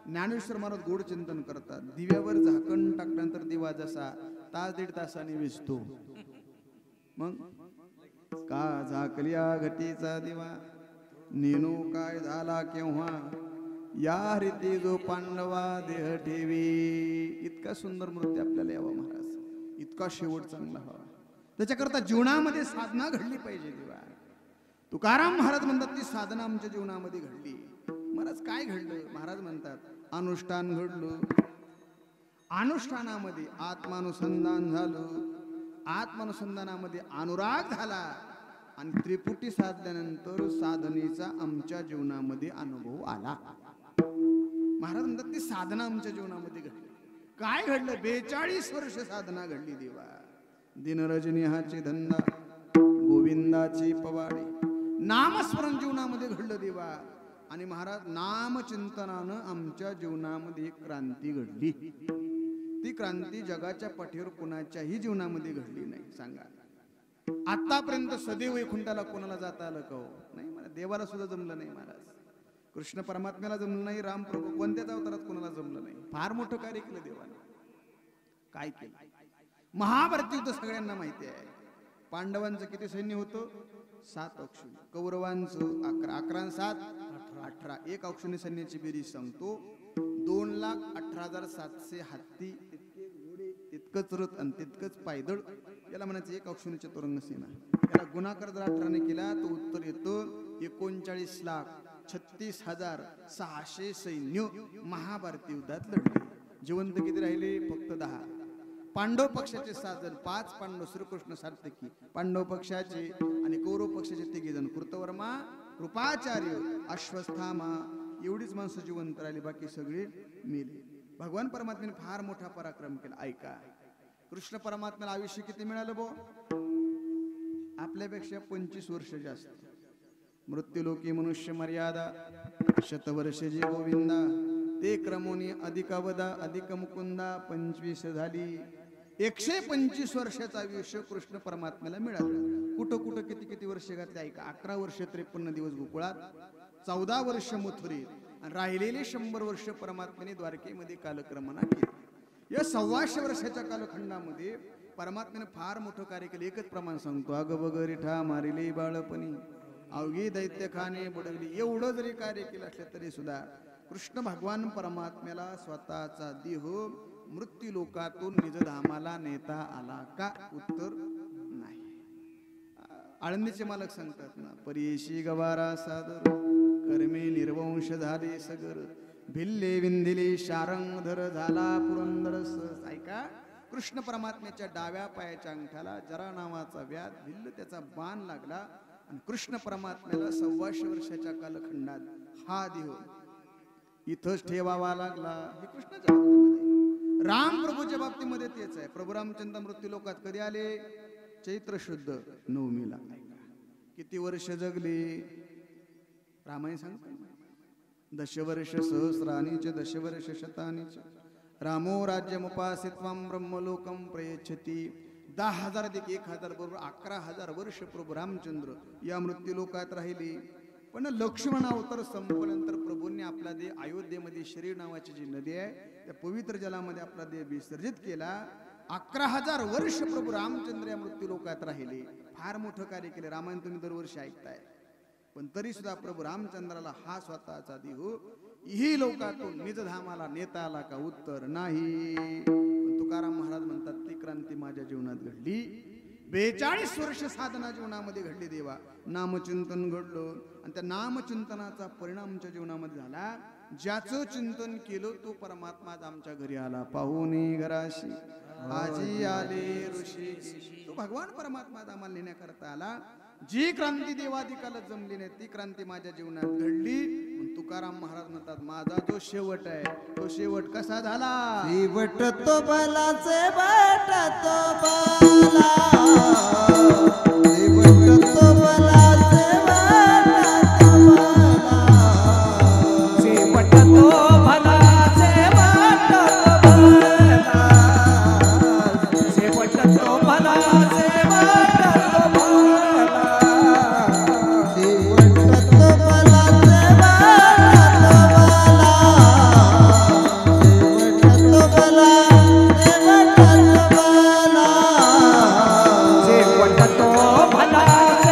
ज्ञानेश्वर महाराज गोड चिंतन करतात. दिव्यावर झाकण टाकल्यानंतर दिवा जसा तास 1.5 तासाने विझतो, मग का झाकल्या घटीचा दिवा नेनो काय झाला केव्हा या रीती जो पांडवा देह ठेवी. इतका सुंदर नृत्य आपल्याला यावं महाराज, इतका शेवट चांगला हवा. त्याच्याकरता जीवनामध्ये साधना घडली पाहिजे देवा. तुकाराम महाराज म्हणतात ती साधना आमच्या जीवनामध्ये घडली. महाराज काय घडलं? महाराज म्हणतात अनुष्ठान घडलं. अनुष्ठानामध्ये आत्मानुसंधान झालं, आत्मानुसंधानामध्ये अनुराग झाला आणि त्रिपुटी साधल्यानंतर साधनेचा आमच्या जीवनामध्ये अनुभव आला. महाराज म्हणतात ती साधना आमच्या जीवनामध्ये घडली. काय घडलं? 42 वर्ष साधना घडली देवा. दिनरजनी हाचे धंदा, गोविंदाची पवाडी, नामस्मरण जीवनामध्ये घडलं देवा. आणि महाराज नामचिंतनानं आमच्या जीवनामध्ये एक क्रांती घडली. ती क्रांती जगाच्या पाठीवर कुणाच्याही जीवनामध्ये घडली नाही. सांगा आतापर्यंत सदैव वैकुंठाला कोणाला जाता आलं का? नाही. मला देवाला सुद्धा जमलं नाही महाराज. कृष्ण परमात्म्याला जमलं नाही, रामप्रभू कोणत्याच अवतारात कोणाला जमलं नाही. फार मोठं कार्य केलं देवाने. काय केलं? महाभारत युद्ध सगळ्यांना माहिती आहे. पांडवांचं किती सैन्य होतं? 7 अक्षुणी. कौरवांचं 11. 11 आणि 7 18. एक अक्षुणी सैन्याची बेरीज सांगतो. 2,18,700 हत्ती, तितके घोडे, तितकंच रथ आणि तितकंच पायदळ. याला म्हणायचं एक अक्षुणी चतुरंग सेना. याला गुणाकार जर 18ने केला तर उत्तर येतं 39,36,600 सैन्य महाभारती युद्धात लढले. जिवंत किती राहिले? फक्त 10. पांडव पक्षाचे 7 जण, 5 पांडव, श्रीकृष्ण सार्थकी पांडव पक्षाचे आणि कौरव पक्षाचे 3 जण, कृतवर्मा, कृपाचार्य, अश्वत्थामा, एवढीच माणसं जिवंत राहिली, बाकी सगळे मेले. भगवान परमात्म्याने फार मोठा पराक्रम केला. ऐका, कृष्ण परमात्म्याला आयुष्य किती मिळालं बो? आपल्यापेक्षा 25 वर्ष जास्त. मृत्युलोकी मनुष्य मर्यादा 100 वर्षे जी गोविंदा, ते क्रमोनी अधिकावदा अधिक मुकुंदा 25 झाली. 125 वर्षाचं आयुष्य कृष्ण परमात्म्याला मिळालं. कुठं कुठं किती किती वर्ष घातले ऐका. 11 वर्ष 53 दिवस गोकुळात, 14 वर्ष मथुरेत आणि राहिलेले 100 वर्ष परमात्म्याने द्वारकेमध्ये कालक्रमणा केली. या 125 वर्षाच्या कालखंडामध्ये परमात्म्याने फार मोठं कार्य केलं. एकच प्रमाण सांगतो, अग वगैरे ठा मारिले बाळपणी, अवघी दैत्य खाणे बुडवली. एवढं जरी कार्य केलं असलं तरी सुद्धा कृष्ण भगवान परमात्म्याला स्वतःचा देह मृत्यू लोकातून निजधामाला नेता आला का? उत्तर नाही. आळंदीचे मालक सांगतात ना, परियेशी गवारा सादर, कर्मे निर्वंश झाले सगर, भिल्ले विंदिले शारंगधर झाला पुरंदर सहज. ऐका, कृष्ण परमात्म्याच्या डाव्या पायाच्या अंगठ्याला जरा नावाचा व्याध भिल्ल त्याचा बाण लागला आणि कृष्ण परमात्म्याला 125 वर्षाच्या कालखंडात हा देह इथंच ठेवावा लागला. हे कृष्णाच्या बाबतीमध्ये. राम प्रभूच्या बाबतीमध्ये तेच आहे. प्रभू रामचंद्र मृत्यू लोकात कधी आले? चैत्र शुद्ध नवमीला. किती वर्ष जगले? रामायण सांगतो, 10 वर्ष सहस्राणीच 10 वर्ष शतानीच, रामो राज्यमुपासित्वं ब्रह्मलोकं प्रयच्छति. 10,000 अधिक 1,000 बरोबर 11,000 वर्ष प्रभू रामचंद्र या मृत्यू लोकात राहिले. पण लक्ष्मण अवतार संपल्यानंतर प्रभूंनी आपला देह अयोध्येमध्ये शरीर नावाची जी नदी आहे त्या पवित्र जलामध्ये आपला देह विसर्जित केला. 11,000 वर्ष प्रभू रामचंद्र या मृत्यू लोकात राहिले. फार मोठं कार्य केले. रामायण तुम्ही दरवर्षी ऐकताय. पण तरी सुद्धा प्रभू रामचंद्राला हा स्वतःचा देह ही लोकातून निजधामाला नेता आला का? उत्तर नाही. तुकाराम महाराज म्हणतात ती क्रांती माझ्या जीवनात घडली. 42 वर्ष साधना जीवनामध्ये घडली देवा. नामचिंतन घडलं आणि त्या नामचिंतनाचा परिणाम आमच्या जीवनामध्ये झाला. ज्याचं चिंतन केलं तो परमात्मा आमच्या घरी आला. पाहुणे घराशी आजी आले ऋषी, तो भगवान परमात्मा आम्हाला नेण्याकरता आला. जी क्रांती देवादिकाला जमली नाही ती क्रांती माझ्या जीवनात घडली. तुकाराम महाराज म्हणतात माझा जो शेवट आहे तो शेवट कसा झाला? शेवट तो बलाचे बट तो बला, शेवट तो बलाचे बट तो बला, शेवट तो बलाचे बट तो बला, शेवट तो बलाचे बट तो बला, शेवट तो बलाचे बट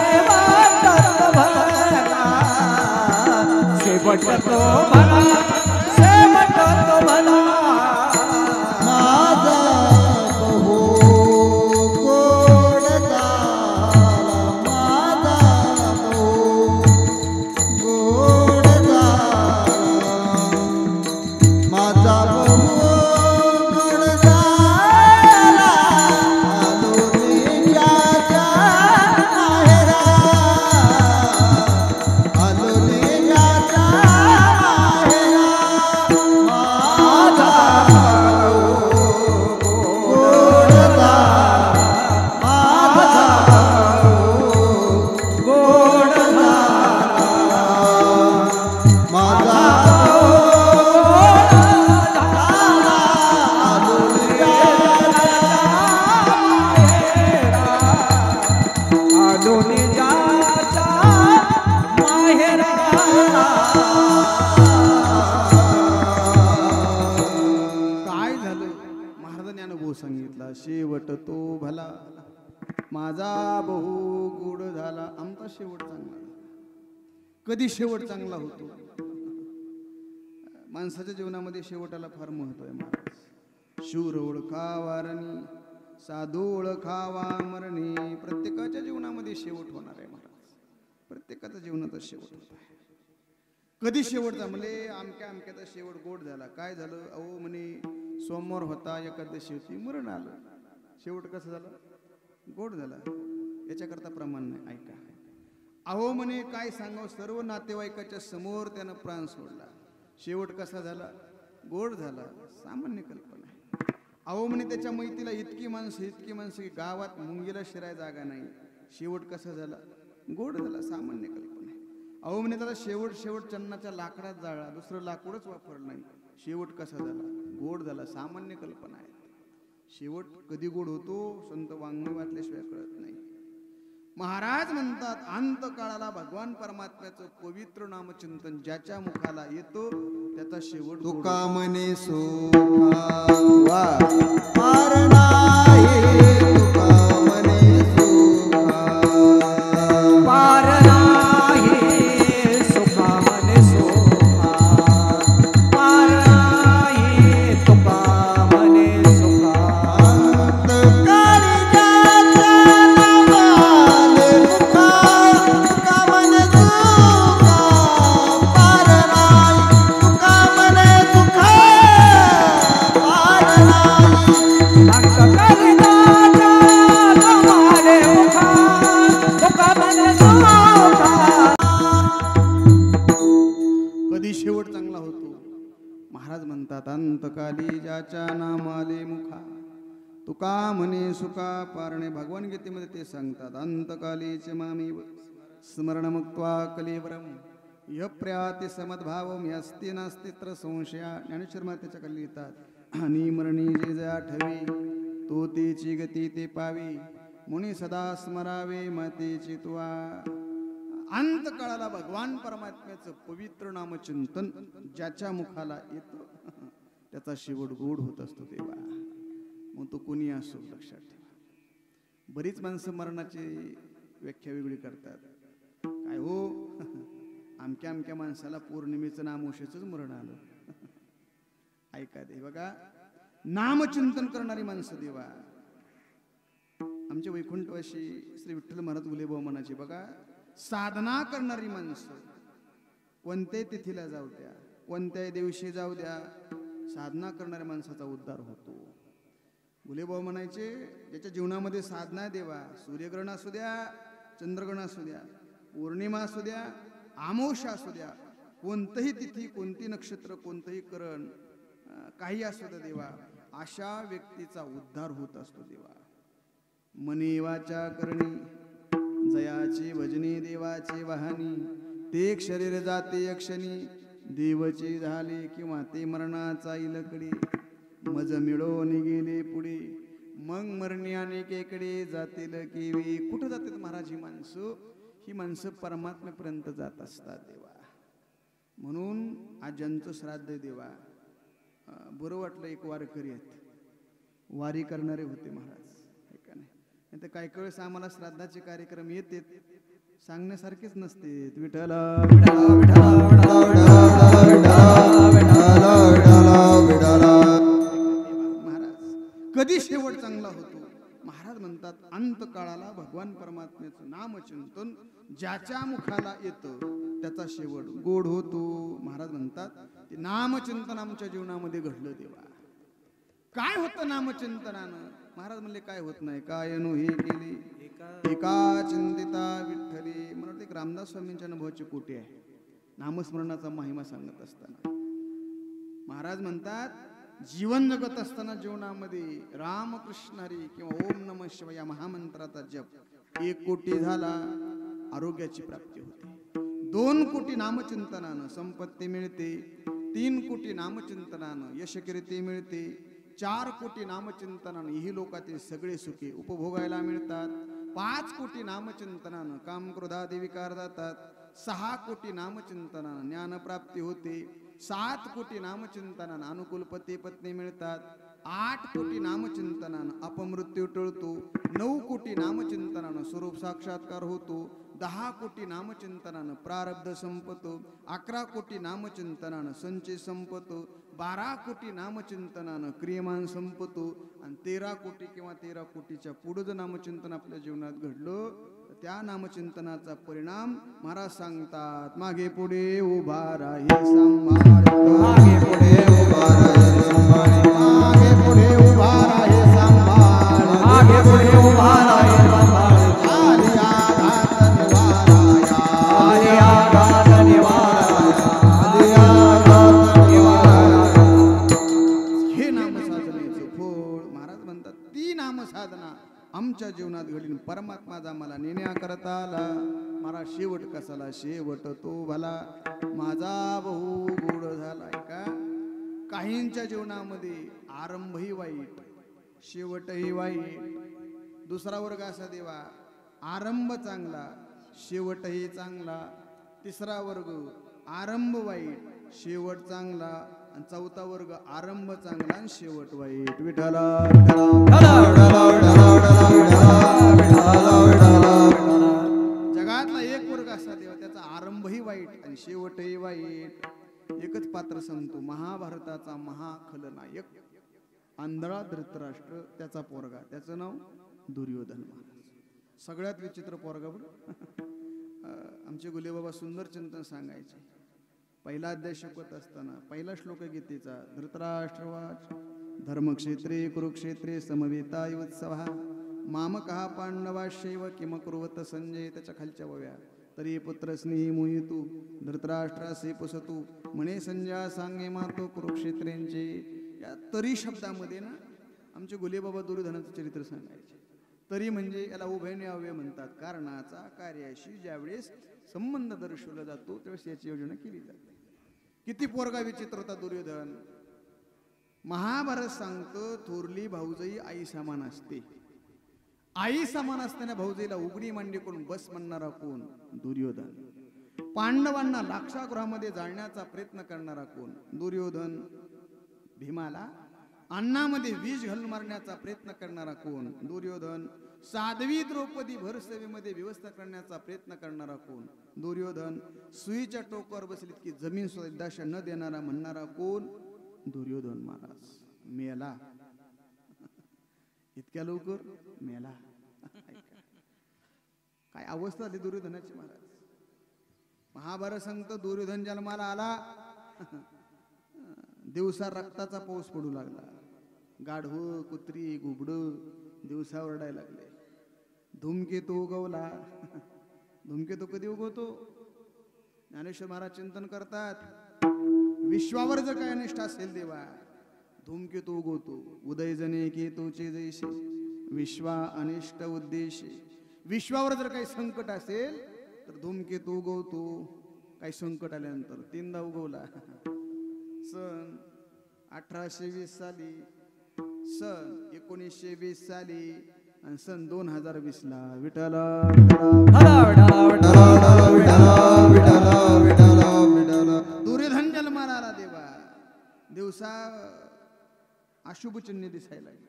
झाला शेवट तो भला, माझा बहु गोड झाला. आमचा शेवट चांगला झाला. कधी शेवट चांगला होतो? माणसाच्या जीवनामध्ये शेवटाला फार महत्व आहे महाराज. शूर ओळखावा रणी, साधू ओळखावा मरणी. प्रत्येकाच्या जीवनामध्ये शेवट होणार आहे महाराज. प्रत्येकाच्या जीवनाचा शेवट होत आहे. कधी शेवटचा म्हणजे आमक्याचा शेवट गोड झाला. काय झालं? अहो म्हणे सोमवार होता, एकादशी होती, मरण आलं. शेवट कसं झालं? गोड झाला. याच्याकरता प्रमाण नाही. ऐका, अहो म्हणे काय सांगावं, सर्व नातेवाईकाच्या समोर त्यानं प्राण सोडला. शेवट कसा झाला? गोड झाला. सामान्य कल्पना आहे. अहो म्हणे त्याच्या मैतीला इतकी माणसं की गावात मुंगीला शिराय जागा नाही. शेवट कसा झाला? गोड झाला. सामान्य कल्पना आहे. अहो म्हणे त्याला शेवट चन्नाच्या लाकडात जाळला, दुसरं लाकूडच वापरलं नाही. शेवट कसा झाला? गोड झाला. सामान्य कल्पना आहे. शेवट कधी गोड होतो संत वाङ्मय वाचल्याशिवाय कळत नाही. महाराज म्हणतात अंतकाळाला भगवान परमात्म्याचं पवित्र नामचिंतन ज्याच्या मुखाला येतो त्याचा शेवट तुका मने सुखा पार नाही, तुका मने सुखा पार नाही, सुखा मने सुखा पार नाही, तुका मने सुखा. अंतकाळी ज्याच्या नामाले मुखा, तुका मने सुखा पार नाही, तुका मने सुखा पार नाही. अंतकाळी जाता नामाले मुखा, तुका मने सुखा. कधी शेवट चांगला होतो? महाराज म्हणतात अंतकाली ज्याच्या नामाले मुखा, तुका म्हणे सुका पारणे. भगवान गीतेमध्ये ते सांगतात अंतकालीचे मामी स्मरण मुक्त्वा कलेवरम य प्रयाति समद्भावम यस्ति नास्तित्र संशया. ज्ञानेश्वर मातेच्या खाली लिहितात आणि मरणी जे जे आठवी तो तेची गती ते पावी, मुनी सदा स्मरावे मातेची तुवा. अंतकाळाला भगवान परमात्म्याचं पवित्र नामचिंतन ज्याच्या मुखाला येतं त्याचा शेवट गोड होत असतो. तेव्हा मग तो कोणी असो लक्षात ठेवा. बरीच माणसं मरणाची व्याख्या वेगळी करतात. काय हो आमक्या माणसाला पौर्णिमेचं नामोशेचंच मरण आलं. ऐका दे बघा, नामचिंतन करणारी माणसं देवा. आमचे वैकुंठवासी श्री विठ्ठल महाराज गुलेबाव म्हणाचे बघा, साधना करणारी माणसं कोणत्याही तिथीला जाऊ द्या, कोणत्याही दिवशी जाऊ द्या, साधना करणाऱ्या माणसाचा उद्धार होतो. गुलेबाव म्हणायचे ज्याच्या जीवनामध्ये साधना देवा, सूर्यग्रहण असू द्या, चंद्रग्रहण असू द्या, पौर्णिमा असू द्या, अमावस्या असू द्या, कोणतंही तिथी, कोणती नक्षत्र, कोणतंही करण काही असू द्या देवा, अशा व्यक्तीचा उद्धार होत असतो देवा. मनी वाचा करणी जयाची भजनी देवाची वाहनी, ते शरीर जाते अक्षणी देवची झाली किंवा ते मरणाचा इलकडी. मज मिळवून गेले पुढे मग मरणी अनेकेकडे जातील केवी. कुठं जातात महाराज ही माणसं? ही माणसं परमात्म्यापर्यंत जात असतात देवा. म्हणून आज ज्यांचं श्राद्ध देवा, बरं वाटलं एक वारकरी आहेत, वारी करणारे होते महाराज. ऐका नाही तर काही वेळेस आम्हाला श्राद्धाचे कार्यक्रम येते सांगण्यासारखेच नसते. विठ्ठल महाराज कधी शेवट चांगला होतो? महाराज म्हणतात अंतकाळाला भगवान परमात्म्याचं नामचिंतन ज्याच्या मुखाला येतं त्याचा शेवट गोड होतो. महाराज म्हणतात ते नामचिंतन आमच्या जीवनामध्ये घडलं देवा. काय होतं नामचिंतनानं? महाराज म्हणले काय होत नाही. काय नो हे केली एका चिंतिता विठ्ठली. मला वाटतं एक रामदास स्वामींच्या अनुभवाची कोटी आहे नामस्मरणाचा महिमा सांगत असताना. महाराज म्हणतात जीवन जगत असताना जीवनामध्ये रामकृष्ण हरी किंवा ओम नमः शिवाय या महामंत्राचा जप 1 कोटी झाला, आरोग्याची प्राप्ती होते. 2 कोटी नामचिंतनानं संपत्ती मिळते. 3 कोटी नामचिंतनानं यशकीर्ती मिळते. 4 कोटी नामचिंतनानं ही लोकातील सगळे सुखे उपभोगायला मिळतात. 5 कोटी नामचिंतनानं काम क्रोधादी विकार जातात. 6 कोटी नामचिंतनानं ज्ञानप्राप्ती होते. 7 कोटी नामचिंतनानं अनुकूल पती पत्नी मिळतात. 8 कोटी नामचिंतनानं अपमृत्यू टळतो, 9 कोटी नामचिंतनानं स्वरूप साक्षात्कार होतो, 10 कोटी नामचिंतनानं प्रारब्ध संपतो, 11 कोटी नामचिंतनानं संचय संपतो, 12 कोटी नामचिंतनानं क्रियमान संपतो आणि 13 कोटी किंवा 13 कोटीच्या पुढं जर नामचिंतन आपल्या जीवनात घडलं तर त्या नामचिंतनाचा परिणाम महाराज सांगतात, मागे पुढे उभा राही सांभाळ, मागे पुढे उभा राही सांभाळ, मागे पुढे उभा राही सांभाळ, मागे पुढे उभा राही सांभाळ, आली आघात निवाराया, आली आघात निवाराया, आली आघात निवाराया. हे नामसाधनेचं फळ महाराज म्हणतात. ती नामसाधना आमच्या जीवनात घडली, परमात्मा आम्हाला नेण्याकरता आला. महाराज शेवट कसाला, शेवट तो भला माझा बहु गोड झालाय का. काहींच्या जीवनामध्ये आरंभही वाईट, शेवटही वाईट. दुसरा वर्ग असा देवा, आरंभ चांगला, शेवटही चांगला. तिसरा वर्ग आरंभ वाईट, शेवट चांगला. आणि चौथा वर्ग आरंभ चांगला आणि शेवट वाईट. विठ्ठला जगातला एक वर्ग असा देवा, त्याचा आरंभही वाईट आणि शेवटही वाईट. एकच पात्र सांगतो, महाभारताचा महाखलनायक आंधळा धृतराष्ट्र, त्याचा पोरगा, त्याचं नाव दुर्योधन महाराज. सगळ्यात विचित्र पोरगा बरं. आमचे गुलेबाबा सुंदर चिंतन सांगायचे. पहिला अध्याय शिकवत असताना पहिला श्लोक गीतेचा, धृतराष्ट्रवाच धर्मक्षेत्रे कुरुक्षेत्रे समवेतायुत्सवः मामकः पांडवाश्चैव किम कुर्वत संजय. त्याच्या खालच्या वव्या, तरी पुत्र स्नेही मोहितू धृतराष्ट्रासे पुसतू म्हणे संजया सांगे मातो कुरुक्षेत्रेंचे. या तरी शब्दामध्ये ना आमचे गुलेबाबा दुर्योधनाचं चरित्र सांगायचे. तरी म्हणजे याला उभयने अव्यय म्हणतात. कारणाचा कार्याशी ज्यावेळेस संबंध दर्शवला जातो त्यावेळेस याची योजना केली जाते. किती पोरगा विचित्र होता दुर्योधन. महाभारत सांगतं, थोरली भाऊजाई आई समान असते. आई समान असताना भाऊजाईला उघडी मांडी करून बस म्हणणारा कोण? दुर्योधन. पांडवांना लाक्षागृहामध्ये जाळण्याचा प्रयत्न करणारा कोण? दुर्योधन. भीमाला अन्नामध्ये विष घालून मारण्याचा प्रयत्न करणारा कोण? दुर्योधन. साध्वी द्रौपदी भरसेवेमध्ये व्यवस्था करण्याचा प्रयत्न करणारा कोण? दुर्योधन. सुईच्या टोकावर बसलीत की जमीन सुद्धा न देणारा म्हणणारा कोण? दुर्योधन महाराज. मेला इतक्या लवकर मेला. काय अवस्था झाली दुर्योधनाची महाराज. महाभारत सांगतं, दुर्योधन जन्माला आला, दिवसा रक्ताचा पाऊस पडू लागला. गाढव, कुत्री, घुबड दिवसा ओरडायला लागले. धूमकेतू उगवला. धूमकेतू कधी उगवतो? ज्ञानेश्वर महाराज चिंतन करतात, विश्वावर जर काय अनिष्ट असेल देवा, धूमकेतू उगवतो. उदय जने केतूचे जैसे विश्वा अनिष्ट उद्देशे. विश्वावर जर काही संकट असेल तर धूमकेतू उगवतो. काही संकट आल्यानंतर 3दा उगवला. सन 1820 साली, सन 1920 साली आणि सन 2020 ला. विठ्ठला दुर्योधन जन्माला आला देवा. दिवसा अशुभ चिन्ह दिसायला लागले.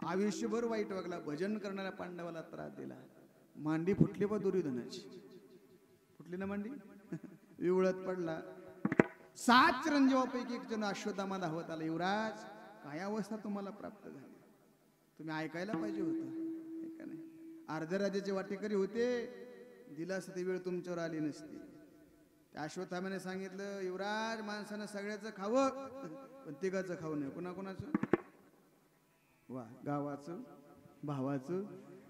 आयुष्यभर वाईट वागला. भजन करणाऱ्या पांडवाला त्रास दिला. मांडी फुटली बा दुर्योधनाची. फुटली ना मांडी. विवळत पडला. 7 चिरंजीवापैकी एक जण अश्वत्थामाला हवत आला. युवराज, काय अवस्था तुम्हाला प्राप्त झाली? तुम्ही ऐकायला पाहिजे होतं का नाही? अर्ध्या राज्याचे वाटेकरी होते. दिला असती वेळ तुमच्यावर आली नसती. त्या अश्वत्थामाने सांगितलं, युवराज, माणसानं सगळ्याचं खावं पण तिघाचं खाऊ नये. कुणाकुणाचं? वा, गावाचं, भावाचं,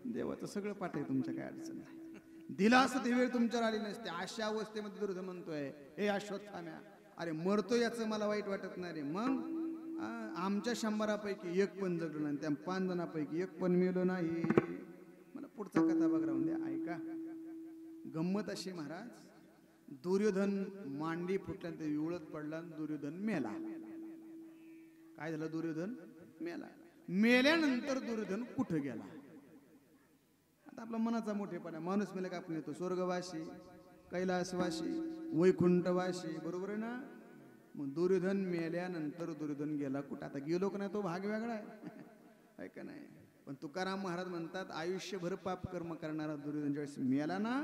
देवाचं सगळं पाठ आहे. तुमच्या काय अडचण नाही. दिला असं ती वेळ तुमच्यावर आली नसते. अशा अवस्थेमध्ये दुर्योधन म्हणतोय, हे अश्वत्थाम्या, अरे मरतो याचं मला वाईट वाटत नाही रे. मग आमच्या 100पैकी एक पण जगलं नाही, त्या 5 जणांपैकी एक पण मेलो नाही. मला पुढचा कथा बघ राहून द्या, ऐका. गंमत अशी महाराज, दुर्योधन मांडी फुटल्यानंतर विवळत पडला. दुर्योधन मेला. काय झालं? दुर्योधन मेला. मेल्यानंतर दुर्योधन कुठं गेला? आता आपला मनाचा मोठेपणा. माणूस मेला का आपण येतो स्वर्गवासी, कैलासवासी, वैकुंठवासी, बरोबर आहे ना? मग दुर्योधन मेल्यानंतर दुर्योधन गेला कुठं? आता गेलो का नाही तो भाग वेगळा आहे का नाही? पण तुकाराम महाराज म्हणतात आयुष्यभर पाप कर्म करणारा दुर्योधन ज्यावेळेस मेला ना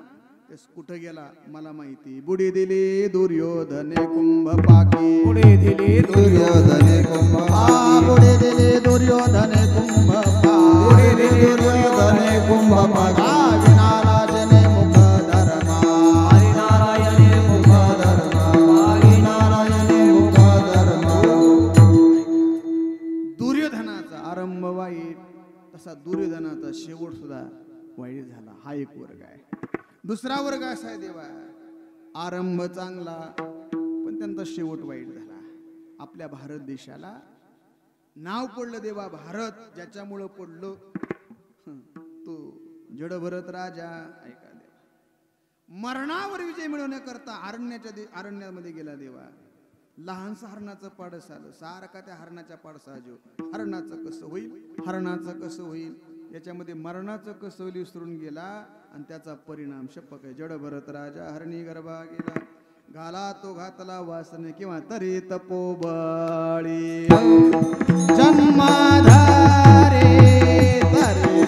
तेच कुठं गेला मला माहिती. बुडी दिली दुर्योधने कुंभ पाकी, पुढे दिली दुर्योधने कुंभ बुडी दिली दुर्योधने कुंभ पुढे दुर्योधने कुंभ पाकी विनाराजने मुख धर्मा, हरिनारायणे मुख हरिनारायणे मुख धर्म. दुर्योधनाचा आरंभ वाईट तसा दुर्योधनाचा शेवट सुद्धा वाईट झाला. हा एक वर्ग आहे. दुसरा वर्ग असा आहे देवा आरंभ चांगला पण त्यांचा शेवट वाईट झाला. आपल्या भारत देशाला नाव पडलं देवा भारत ज्याच्यामुळं पडलं तो जड भरत राजा. ऐका देवा मरणावर विजय मिळवण्याकरता अरण्यामध्ये गेला देवा. लहानसं हरणाचं पाडस आलं सारखा त्या हरणाच्या पाडसाजो हरणाचं कसं होईल हरणाचं कसं होईल याच्यामध्ये मरणाचं कसं होईल विसरून गेला आणि त्याचा परिणाम शपक आहे. जड भरत राजा हरणी गर्भा गेला घाला तो घातला वासने किंवा तरी तपोबळी जन्माधारे तरी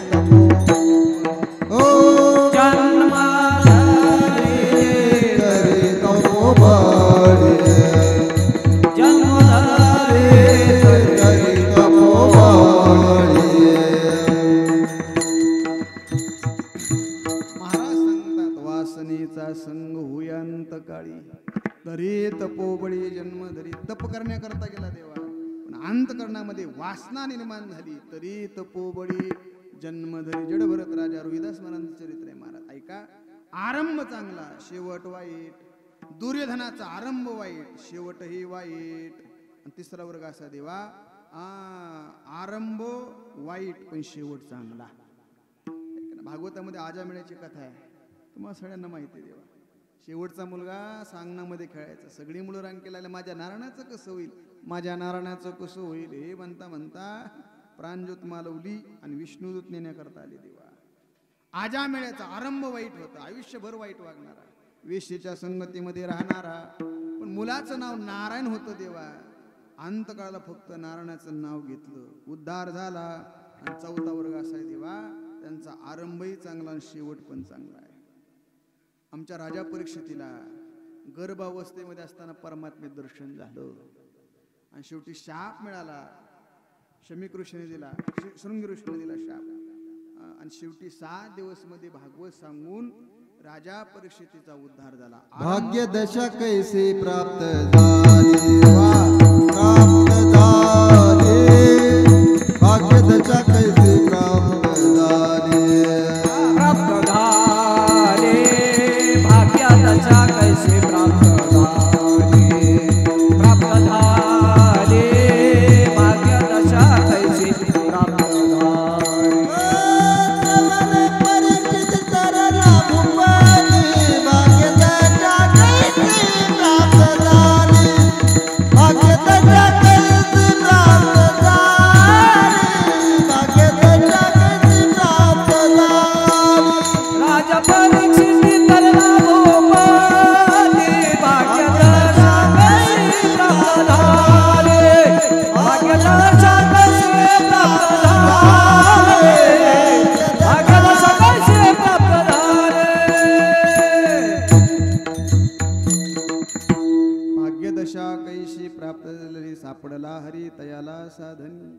ओ जन्माधारे तरी तपोबळी जन्मधारे तरी तपोबळी. महाराज सांगतात वासनेचा संग हुयांत काळी तरी तपोबळी जन्म धरी. तप करण्याकरता गेला देवा पण अंतकरणामध्ये वासना निर्माण झाली तरी तपोबळी जन्म धरी. जड भरत राजा रोहिदास महाराजांचं चरित्र आहे महाराज. ऐका आरंभ चांगला शेवट वाईट. दुर्योधनाचा आरंभ वाईट शेवटही वाईट. आणि तिसरा वर्ग असा देवा आरंभ वाईट पण शेवट चांगला. भागवतामध्ये आजामेळ्याची कथा आहे तुम्हाला सगळ्यांना माहिती आहे देवा. शेवटचा मुलगा सांगणामध्ये खेळायचा सगळी मुलं रांगेला आल्या माझ्या नारायणाचं कसं होईल माझ्या नारायणाचं कसं होईल हे म्हणता म्हणता प्राणज्योत मालवली आणि विष्णुदूत नेण्याकरता आले देवा. आजामेळ्याचा आरंभ वाईट होता आयुष्यभर वाईट वागणारा वेश्येच्या संगतीमध्ये राहणारा पण मुलाचं नाव नारायण होतं देवा. अंतकाळाला फक्त नारायणाचं नाव घेतलं उद्धार झाला. आणि चौथा वर्ग असा आहे देवा त्यांचा आरंभही चांगला आणि शेवट पण चांगला आहे. आमच्या राजा परीक्षितीला गर्भावस्थेमध्ये असताना परमात्मे दर्शन झालं आणि शेवटी शाप मिळाला. शमीक ऋषीने दिला शृंगी ऋषीने दिला शाप आणि शेवटी 7 दिवस मध्ये भागवत सांगून राजा परीक्षितीचा उद्धार झाला. भाग्य दशा कैसे प्राप्त झाली प्राप्त झाली भाग्य दशा कैसे प्राप्त झाली प्राप्त झाले भाग्याचा कैसे प्राप्त झाले प्राप्त झाले भाग्याचा कैसे प्राप्त झाले. परिचित तरला भूपाली भाग्य दशा कैसे प्राप्त झाली भाग्य दशा कैसे प्राप्त झाली भाग्य दशा कैसे प्राप्त झाली. राजा परीक्षिती तरला भूपाली भाग्याचा कैसे प्राप्त झाले भाग्याचा कैसे प्राप्त झाले भाग्याचा कैसे प्राप्त झाले. भाग्यदशा कैशी प्राप्त झालेली सापडला हरी तयाला साधनी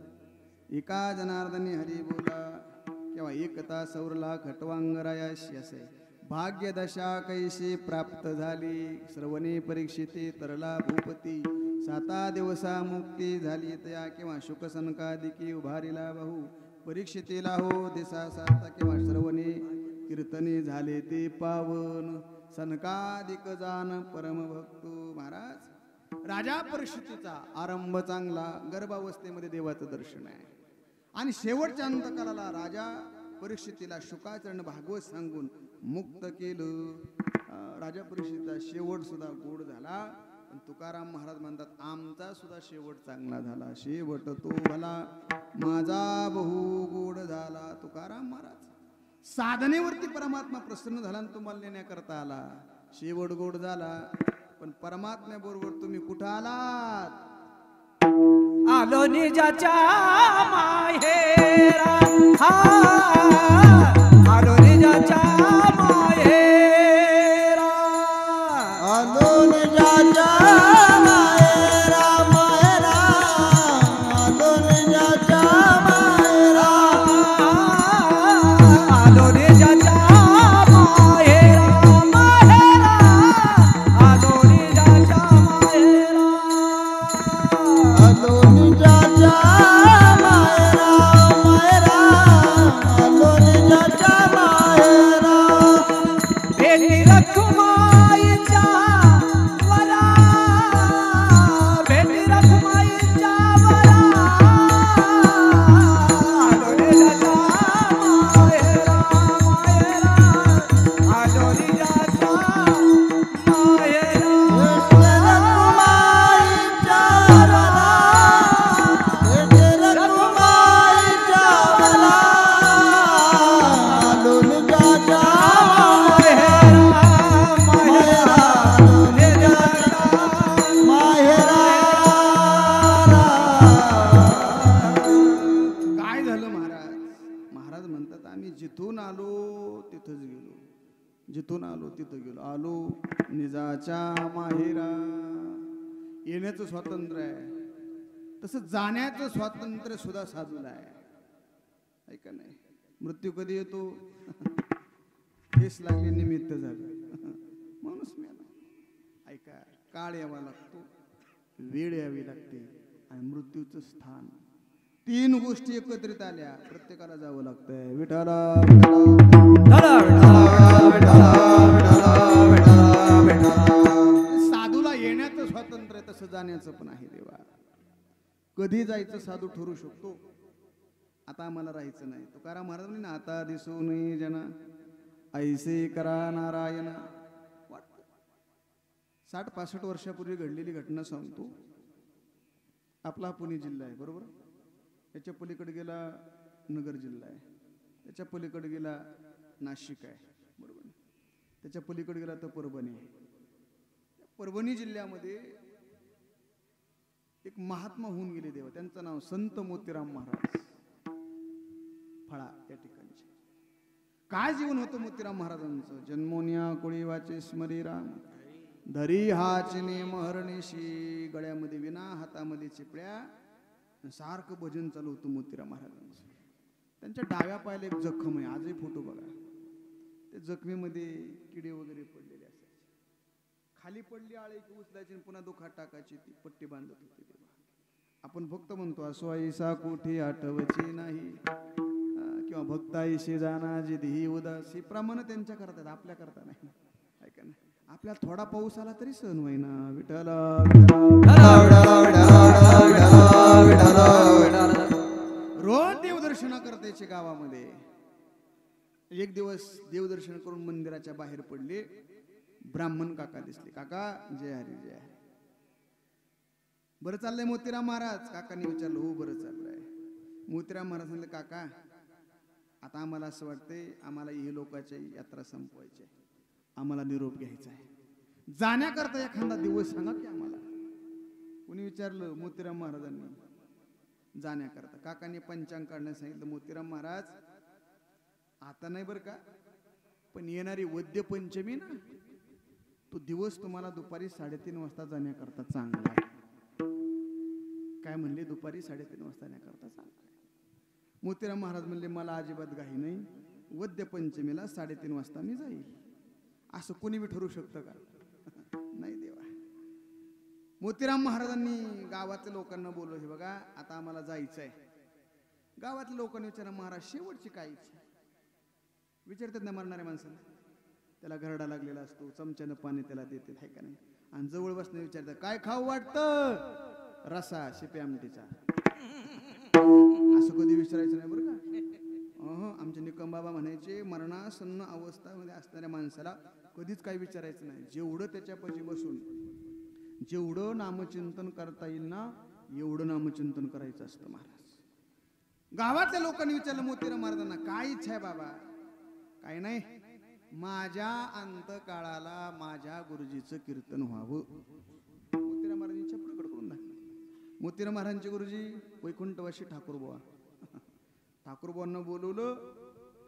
एका जनार्दनी हरी बोला किंवा एकता सौरला खटवांगरायाशी असे. भाग्यदशा कैशी प्राप्त झाली श्रवणे परीक्षिते तरला भूपती 7 दिवसा मुक्ती झाली तया किंवा शुकसनकादिकी उभारिला बहु परीक्षितेला हो दिसा 7 किंवा श्रवणे कीर्तने झाले ते पावन सनकादिक जान परमभक्तो. महाराज राजा परीक्षितीचा आरंभ चांगला गर्भावस्थेमध्ये देवाचं दर्शन आहे आणि शेवटच्या अंतकालाला राजा परीक्षितीला शुकाचरण भागवत सांगून मुक्त केलं. राजा परीक्षितीचा शेवट सुद्धा गोड झाला. पण तुकाराम महाराज म्हणतात आमचा सुद्धा शेवट चांगला झाला शेवट तो भला माझा बहु गोड झाला. तुकाराम महाराज साधनेवरती परमात्मा प्रसन्न झाला आणि तुम्हाला नेण्याकरता आला शेवट गोड झाला. पण परमात्म्याबरोबर तुम्ही कुठं आलात? आलो निजाच्या माहेरा हा आलो निजाच्या माहेरा आलो निजाच्या माहेरा माहेरा आलो निजाच्या माहेरा आलो निजाच्या माहेरा माहेरा आलो निजाच्या माहेरा आलो निजाच्या माहेरा माहेरा आलो निजाच्या माहेरा भेटी रखुमाईच्या वरा भेटी रखुमाईच्या वरा आलो निजाच्या माहेरा माहेरा आलो निजाच्या माहेरा काय झालं महाराज? महाराज म्हणतात आम्ही जिथून आलो तिथंच गेलो, जिथून आलो तिथं गेलो. आलो निजाच्या माहेरा. येण्याचं स्वातंत्र्य आहे, तसं जाण्याचं स्वातंत्र्य सुद्धा साधूला आहे. ऐका नाही, मृत्यू कधी येतो? ठेस लागली निमित्त झालं माणूस मेला. ऐका, काळ यावा लागतो, वेळ यावी लागते आणि मृत्यूचं स्थान. तीन गोष्टी एकत्रित आल्या, प्रत्येकाला जावं लागतंय. विठाला साधूला येण्याचं स्वातंत्र्य, तसं जाण्याचं पण आहे देवा. कधी जायचं साधू ठरू शकतो. आता आम्हाला राहायचं नाही. तुकाराम महाराज म्हणे, आता दिसू नये जना ऐसे करा नारायण. वाटतं 60-65 वर्षापूर्वी घडलेली घटना सांगतो. आपला पुणे जिल्हा आहे बरोबर, त्याच्या पलीकडे गेला नगर जिल्हा आहे, त्याच्या पलीकडे गेला नाशिक आहे बरोबर, त्याच्या पलीकडे गेला तर परभणी आहे. परभणी जिल्ह्यामध्ये एक महात्मा होऊन गेले देव, त्यांचं नाव संत मोतीराम महाराज फळा या ठिकाणचे. काय जीवन होतं मोतीराम महाराजांचं? जन्मोनिया कोळी वाचे स्मरी राम, धरी हाचने महरणीशी, गळ्यामध्ये विना हातामध्ये चिपळ्या, सारखं भजन चालू होतं मोतीराम महाराजांचं. त्यांच्या डाव्या पायाला एक जखम आहे, आजही फोटो बघा. त्या जखमीमध्ये किडे वगैरे पडलेले असायचे. खाली पडली आळे की उचलायची पुन्हा दुखात टाकायची, ती पट्टी बांधत होती तेव्हा. आपण फक्त म्हणतो असवाईसा कोठी आठवची नाही, किंवा भक्ताईशी जाना जिधी उदासी. प्रमाण त्यांच्या करतात, आपल्या करता नाही. ऐका ना, आपल्या थोडा पाऊस आला तरी सहन होईना. विठ्ठला रोज देवदर्शन करतायचे गावामध्ये. एक दिवस देवदर्शन करून मंदिराच्या बाहेर पडले, ब्राह्मण काका दिसले. काका जय हरी जय हरी. बरं चाललंय मोतीराम महाराज? काकांनी विचारलं. हो बरं चाललंय. मोतीराम महाराज म्हणले, काका आता आम्हाला असं वाटतंय, आम्हाला हे लोकांची यात्रा संपवायची आहे, आम्हाला निरोप घ्यायचा आहे. जाण्याकरता एखादा दिवस सांगा की आम्हाला. कोणी विचारलं? मोतीराम महाराजांनी जाण्याकरता. काकांनी पंचांग काढण्यास सांगितलं. मोतीराम महाराज आता नाही बरं का, पण येणारी वद्य पंचमी ना, तो दिवस तुम्हाला दुपारी 3:30 वाजता जाण्याकरता चांगला आहे. काय म्हणले? दुपारी 3:30 वाजता जाण्याकरता चांगला आहे. मोतीराम महाराज म्हणले, मला अजिबात घाई नाही, वद्य पंचमीला 3:30 वाजता मी जाईल. असं कोणी बी ठरू शकतं का? नाही देवा. मोतीराम महाराजांनी गावातल्या लोकांना बोलवलं, हे बघा आता आम्हाला जायचं आहे. गावातल्या लोकांनी विचारलं, महाराज शेवटची काय इच्छा? विचारतात ना मरणाऱ्या माणसाला. त्याला घरडा लागलेला असतो, चमच्यानं पाणी त्याला देते, आहे का नाही? आणि जवळ बसणं विचारतात, काय खाऊ वाटतं? रसा शिपे आमटीचा. असं कधी विचारायचं नाही बरं का. आमचे निकम बाबा म्हणायचे, मरणासन्न अवस्थामध्ये असणाऱ्या माणसाला कधीच काही विचारायचं नाही. जेवढं त्याच्यापाशी बसून जेवढं नामचिंतन करता येईल ना, एवढं नामचिंतन करायचं असतं महाराज. गावातल्या लोकांनी विचारलं मोतीराम महाराजांना, काय इच्छा आहे बाबा? काय नाही, माझ्या अंतकाळाला माझ्या गुरुजीचं कीर्तन व्हावं. मोतीराम महाराजांनी छपड करून दाखवलं. मोतीराम महाराजांचे गुरुजी वैकुंठवासी ठाकूरबुवा. ठाकूरबुवांना बोलवलं,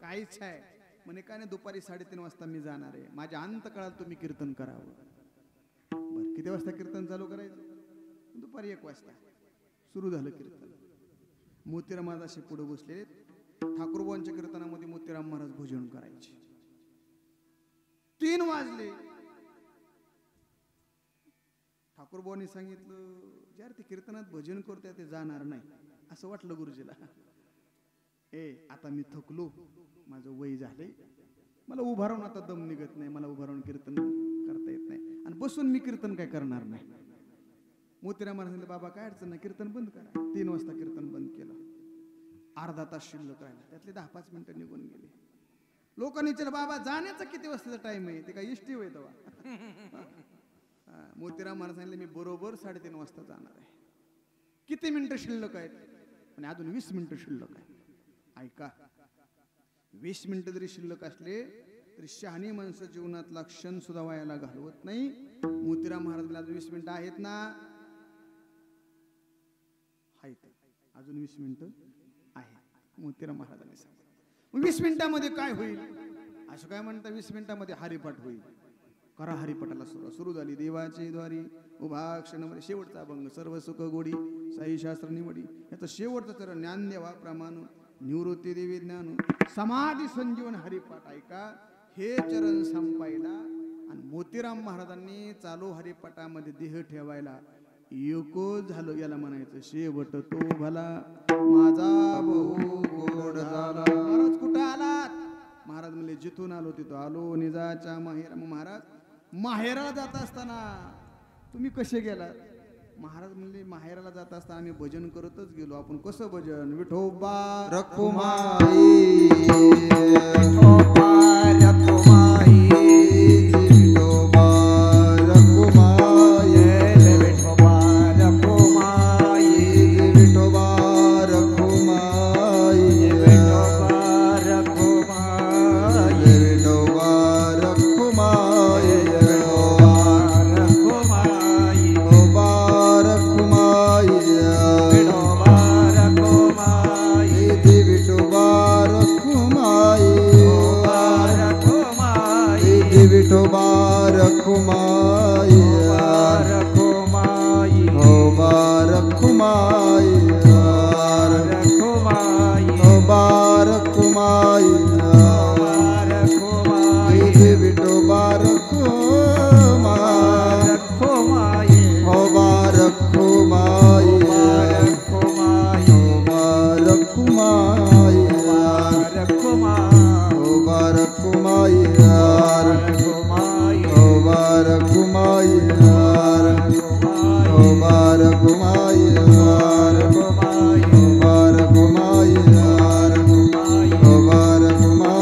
काय इच्छा आहे म्हणे? काय नाही, दुपारी 3:30 वाजता मी जाणार आहे, माझ्या अंतकाळात तुम्ही कीर्तन करावं. बरं, किती वाजता कीर्तन चालू करायचं? दुपारी 1 वाजता सुरू झालं कीर्तन. मोतीराम महाराज असे पुढे बसले. ठाकूरबुवांच्या कीर्तनामध्ये मोतीराम महाराज भजन करायचे. 3 वाजले. ठाकूरबुवांनी सांगितलं, यार ते कीर्तनात भजन करते ते जाणार नाही. असं वाटलं गुरुजीला. आता मी थकलो, माझं वय झाले, मला उभा राहून आता दम निघत नाही, मला उभा राहून कीर्तन करता येत नाही, आणि बसून मी कीर्तन काय करणार नाही. मोतीराम महाराज सांगितलं, बाबा काय अडचण नाही, कीर्तन बंद करा. 3 वाजता कीर्तन बंद केलं. अर्धा तास शिल्लक राहिला, त्यातले 10-5 मिनिटं निघून गेले. लोकांनी विचारलं, बाबा जाण्याचा किती वाजताचा टाइम आहे? ते काय इष्टी होय तेव्हा? मोतीराम महाराज सांगितले, मी बरोबर 3:30 वाजता जाणार आहे. किती मिनिटं शिल्लक आहेत? आणि अजून 20 मिनिटं शिल्लक आहेत. ऐका, 20 मिनिटं जरी शिल्लक असले तरी शहाणी माणसं जीवनातला क्षण सुद्धा वायाला घालवत नाही. मोतीराम महाराजांना अजून 20 मिनिटं आहेत ना? आहेत, अजून 20 मिनिटं आहेत. मोतीराम महाराजांनी सांगितलं. 20 मिनिटांमध्ये काय होईल? असं काय म्हणता, 20 मिनिटांमध्ये हरिपाठ होईल. करा हरिपाठाला सुरू झाली. देवाची द्वारी उभा क्षणामध्ये शेवटचा अभंग, सर्व सुख गोडी साई शास्त्र निवडी. याचं शेवटचं चरण, ज्ञान देवा प्रमाण निवृत्ती देवी ज्ञान समाधी संजीवन हरिपाठ. ऐका, हे चरण संपायला आणि मोतीराम महाराजांनी चालू हरिपाठामध्ये देह ठेवायला एको झालं. याला म्हणायचं शेवट तो भला माझा बहु गोड झाला. महाराज कुठं आलात? महाराज म्हणले, जिथून आलो तिथं आलो, निजाच्या माहेर. महाराज माहेराला जात असताना तुम्ही कसे गेलात? महाराज म्हणले, माहेराला जात असताना आम्ही भजन करतच गेलो. आपण कसं भजन? विठोबा रखुमाई विठोबा रखुमाई विठोबा रखुमाई विठोबा रखुमाई विठोबा रखुमाई विठोबा रखुमाई विठोबा रखुमाई विठोबा रखुमाई रखुमाई विठोबा रखुमाई रखुमाई विठोबा रखुमाई रखुमाई विठोबा रखुमाई रखुमाई विठोबा रखुमाई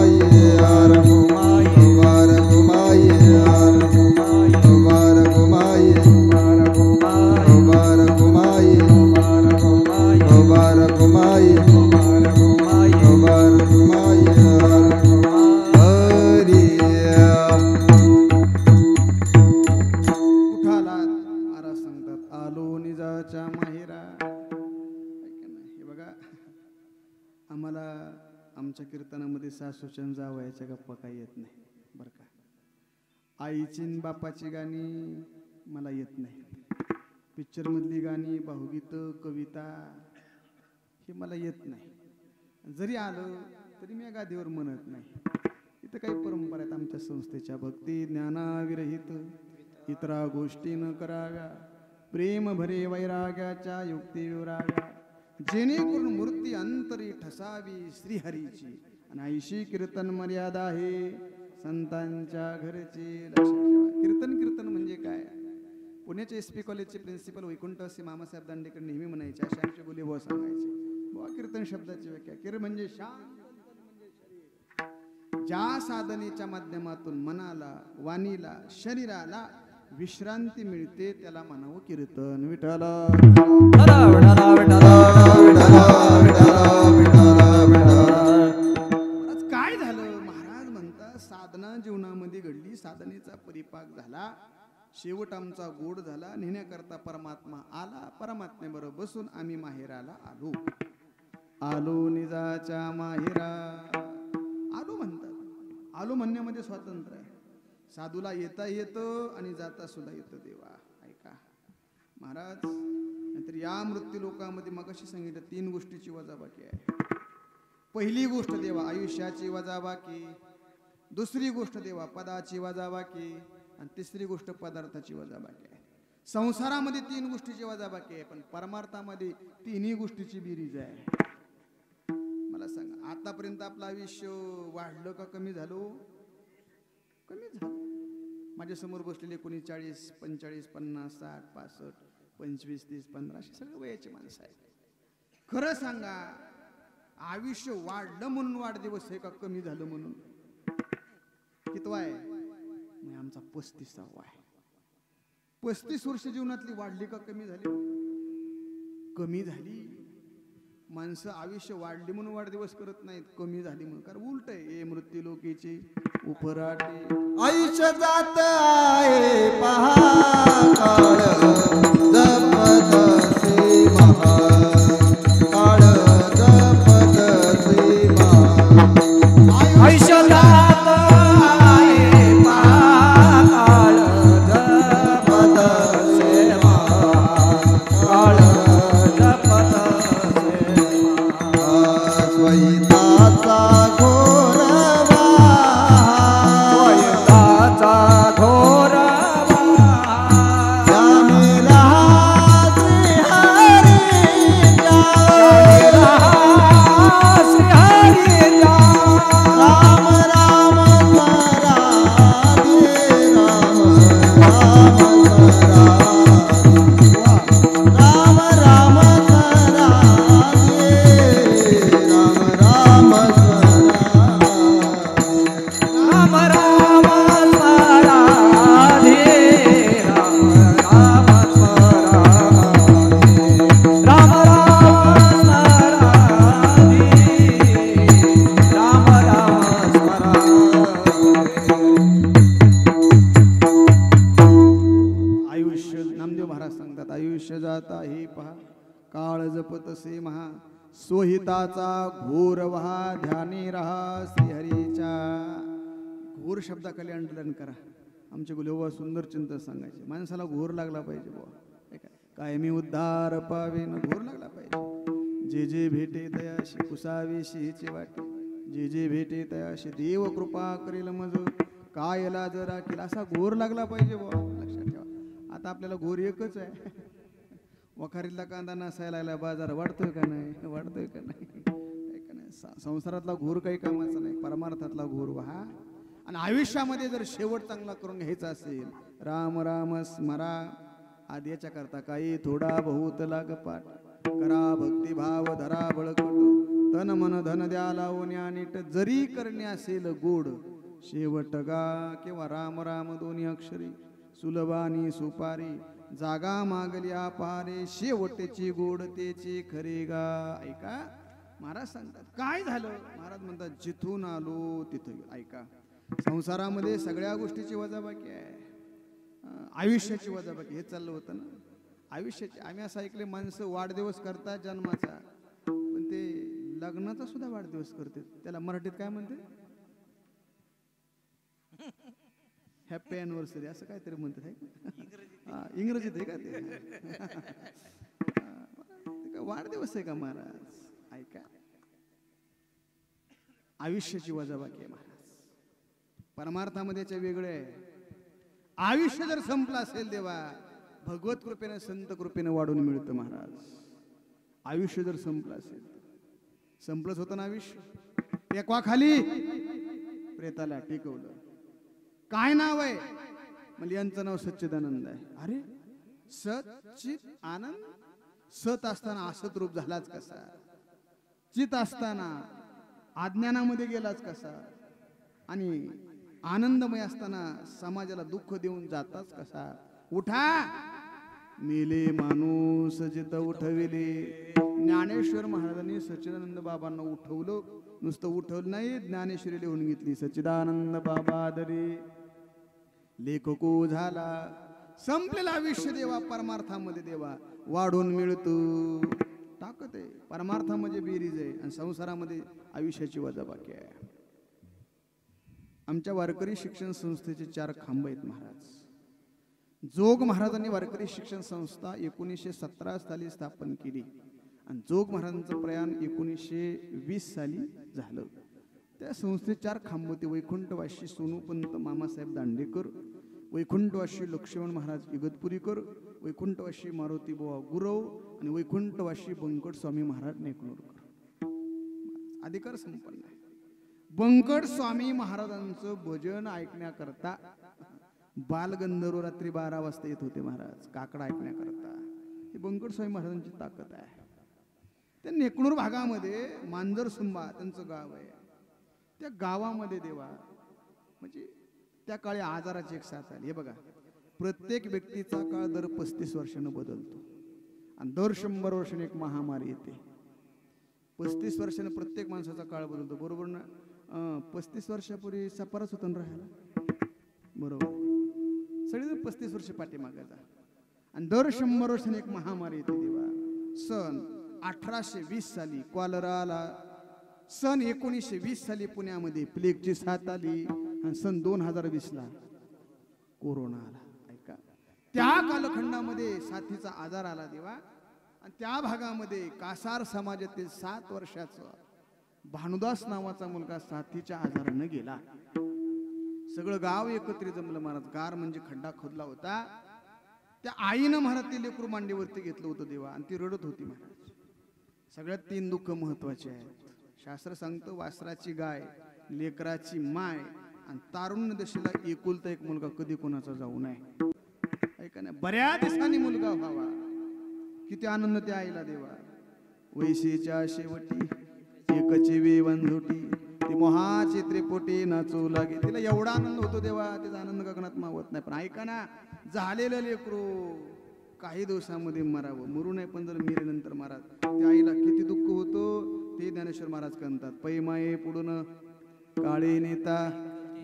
रखुमाई विठोबा रखुमाई रखुमाई विठोबा रखुमाई आमच्या कीर्तनामध्ये सासूच्या जावयाच्या गप्पा काही येत नाही बरं का. आईची बापाची गाणी मला येत नाही. पिक्चर मधली गाणी, भावगीतं, कविता हे मला येत नाही. जरी आलं तरी मी या गादीवर म्हणत नाही. इथं काही परंपरा आहेत आमच्या संस्थेच्या. भक्ती ज्ञानाविरहित इतरा गोष्टी न कराव्या, प्रेम भरे वैराग्याच्या युक्ती विवराव्या, जेणेकरून मूर्ती अंतरी ठसावी श्रीहरीची. आणि ऐशी कीर्तन मर्यादा आहे संतांच्या घरची. कीर्तन कीर्तन म्हणजे काय? पुण्याचे SP कॉलेजचे प्रिन्सिपल वैकुंठवासी मामासाहेब दांडेकर नेहमी म्हणायचे, असे आमचे बोले बुवा सांगायचे, बुवा कीर्तन शब्दाची व्याख्या, कीर म्हणजे शांत, म्हणजे शरीर. ज्या साधनेच्या माध्यमातून मनाला, वाणीला, शरीराला विश्रांती मिळते त्याला म्हणावं कीर्तन. विठ्ठला काय झालं? महाराज म्हणतात साधना जीवन शेवट आमचा गोड झाला, नेण्याकरता परमात्मा आला, परमात्म्याबरोबर बसून आम्ही माहेराला आलो. आलो निजाच्या माहेरा. आलो म्हणतात. आलो म्हणण्यामध्ये स्वातंत्र्य आहे. साधूला येता येतं आणि जाता सुद्धा येतं. देवा ऐका महाराज, नाहीतर या मृत्यू लोकामध्ये मगाशी सांगितलं 3 गोष्टीची वजाबाकी आहे. पहिली गोष्ट देवा आयुष्याची वजाबाकी, दुसरी गोष्ट देवा पदाची वजाबाकी, आणि तिसरी गोष्ट पदार्थाची वजाबाकी आहे. संसारामध्ये 3 गोष्टीची वजाबाकी आहे, पण परमार्थामध्ये 3ही गोष्टीची बेरीज आहे. मला सांगा, आतापर्यंत आपलं आयुष्य वाढलं का कमी झालो? कमी झालं. माझ्या समोर बसलेले कोणी 40, 45, 50, 60, 65, 25, 30, 15 असे सगळे वयाचे माणसं आहेत. खरं सांगा, आयुष्य वाढलं म्हणून वाढदिवस आहे का कमी झालं म्हणून? कितवा आहे? मग आमचा 35वा आहे. 35 वर्ष जीवनातली वाढली का कमी झाली? कमी झाली. माणसं आयुष्य वाढली म्हणून वाढदिवस करत नाहीत, कमी झाली म्हणून. कारण उलट आहे. ए मृत्यू लोकीची उपराटे. आयुष्य जात आहे पहा काळ जपतसे महा, काळ जपतसे महा. आयुष्य जात आहे काळ जपतसे महा, काळ जपतसे महा. स्वैताचा घोर स्वयंताचा घोर जपतसे महा. सोहिताचा घोर वहा ध्यानी रहा श्रीहरीच्या. घोर शब्दाखाली अंडरलाईन करा. आमचे गुलेबा सुंदर चिंतन सांगायचे. माणसाला घोर लागला पाहिजे बुवा. कायमी उद्धार पावेन घोर लागला पाहिजे. जे जे भेटे तयाशी कुसावेशी हिचे वाटे, जे जे भेटे तयाशी देव कृपा करेल मज, कायला जरा केला असा घोर लागला पाहिजे बुवा. लक्षात ठेवा. आता आपल्याला घोर एकच आहे. वखारीतला कांदा नसायला लागला, बाजार वाढतोय का नाही? वाढतोय का नाही? संसारातला घोर काही कामाचा नाही. परमार्थातला घोर व्हा. आणि आयुष्यामध्ये जर शेवट चांगला करून घ्यायचा असेल, राम राम स्मरा. आद्याच्या करता काही थोडा बहुत लागपाट, करा भक्तिभाव धरा बळकट, तन मन धन द्या लावण्या नीट, जरी करणे असेल गोड शेवट गा. किंवा राम राम दोन्ही अक्षरी, सुलभानी सुपारी, जागा मागल्या पारे, शेवटेची गोडतेची खरे गा. ऐका महाराज सांगतात काय झालं. महाराज म्हणतात जिथून आलो तिथं. ऐका संसारामध्ये सगळ्या गोष्टीची वजाबाकी आहे. आयुष्याची वजाबाकी हे चाललं होतं ना. आयुष्याची आम्ही असं ऐकले माणसं वाढदिवस करतात जन्माचा, पण ते लग्नाचा सुद्धा वाढदिवस करतात. त्याला मराठीत काय म्हणते? हॅपी अॅनिव्हर्सरी असं काहीतरी म्हणतात. इंग्रजीत आहे का ते? वाढदिवस आहे का महाराज? ऐका आयुष्याची वजाबाकी आहे महाराज. परमार्थामध्ये वेगळे आहे. आयुष्य जर संपलं असेल देवा, भगवत कृपेने संत कृपेने वाढून मिळतं महाराज. आयुष्य जर संपलं असेल, संपलंच होतं ना आयुष्य. टेकवा खाली, प्रेताला टेकवलं. काय नाव आहे? म्हणजे यांचं नाव सच्चिदानंद आहे. अरे सच्चित आनंद. सत असताना असत रूप झालाच कसा? चित असताना अज्ञानामध्ये गेलाच कसा? आणि आनंदमय असताना समाजाला दुःख देऊन जाताच कसा? उठा मेले माणूस जिथं उठविले. ज्ञानेश्वर महाराजांनी सच्चिदानंद बाबांना उठवलं. नुसतं उठवलं नाही, ज्ञानेश्वरी लिहून घेतली. सच्चिदानंद बाबा दरे लेखको झाला, संपलेलं आयुष्य देवा परमार्थामध्ये देवा वाढून मिळतो. ताकद आहे परमार्थामध्ये बेरीज आहे आणि संसारामध्ये आयुष्याची वजाबाकी आहे. आमच्या वारकरी शिक्षण संस्थेचे 4 खांब आहेत महाराज. जोग महाराजांनी वारकरी शिक्षण संस्था 1917 साली स्थापन केली आणि जोग महाराजांचं प्रयाण 1920 साली झालं. त्या संस्थेत 4 खांब होते. वैकुंठवासी सोनूपंत मामासाहेब दांडेकर, वैकुंठवासी लक्ष्मण महाराज इगतपुरीकर, वैकुंठवासी मारुती बुवा गुरव आणि वैकुंठवासी बंकट स्वामी महाराज नेकनूरकर. अधिकार संपन्न आहे. बंकट स्वामी महाराजांचं भजन ऐकण्याकरता बालगंधर्व रात्री 12 वाजता येत होते महाराज काकडा ऐकण्याकरता. हे बंकट स्वामी महाराजांची ताकद आहे. त्या नेकनूर भागामध्ये मांजरसुंबा त्यांचं गाव आहे. त्या गावामध्ये देवा म्हणजे त्या काळी आजाराची एक साथ आली. हे बघा प्रत्येक व्यक्तीचा काळ दर 35 वर्षानं बदलतो आणि दर 100 वर्षाने एक महामारी येते. 35 वर्षानं प्रत्येक माणसाचा काळ बदलतो बरोबर ना. 35 वर्षापूर्वी सपारच होतं ना राहायला बरोबर. सगळेजण 35 वर्ष पाठीमागायचा आणि दर 100 वर्षाने एक महामारी येते देवा. सन 1820 साली कॉलरा आला. सन 1920 साली पुण्यामध्ये प्लेगची साथ आली आणि सन 2020 ला कोरोना आला. ऐका त्या कालखंडामध्ये साथीचा आजार आला देवा आणि त्या भागामध्ये कासार समाजातील 7 वर्षाचा भानुदास नावाचा मुलगा साथीच्या आजारानं गेला. सगळं गाव एकत्रित जमलं महाराज. गार म्हणजे खड्डा खोदला होता. त्या आईनं महाराज ते लेकरू मांडीवरती घेतलं होतं देवा आणि ती रडत होती महाराज. सगळ्यात 3 दुःख महत्वाचे आहेत. शास्त्र सांगतं वासराची गाय, लेकराची माय आणि तारुण्य दशेला एकुलता एक मुलगा कधी कोणाचा जाऊ नये. ऐका ना बऱ्याच दिवसांनी मुलगा व्हावा. किती आनंद त्या आईला देवा. वैशीच्या शेवटी एकची वेवंधोटी ती मोहाची त्रिपोटी नाचू लागे. तिला एवढा आनंद होतो देवा त्याचा आनंद गगनात मावत नाही. पण ऐका ना झालेलं लेकरू काही दिवसामध्ये मरावं. मरू नये पण जर मेल्यानंतर महाराज त्या आईला किती दुःख होतो ते ज्ञानेश्वर महाराज म्हणतात. पैमाये पुढून काळे नेता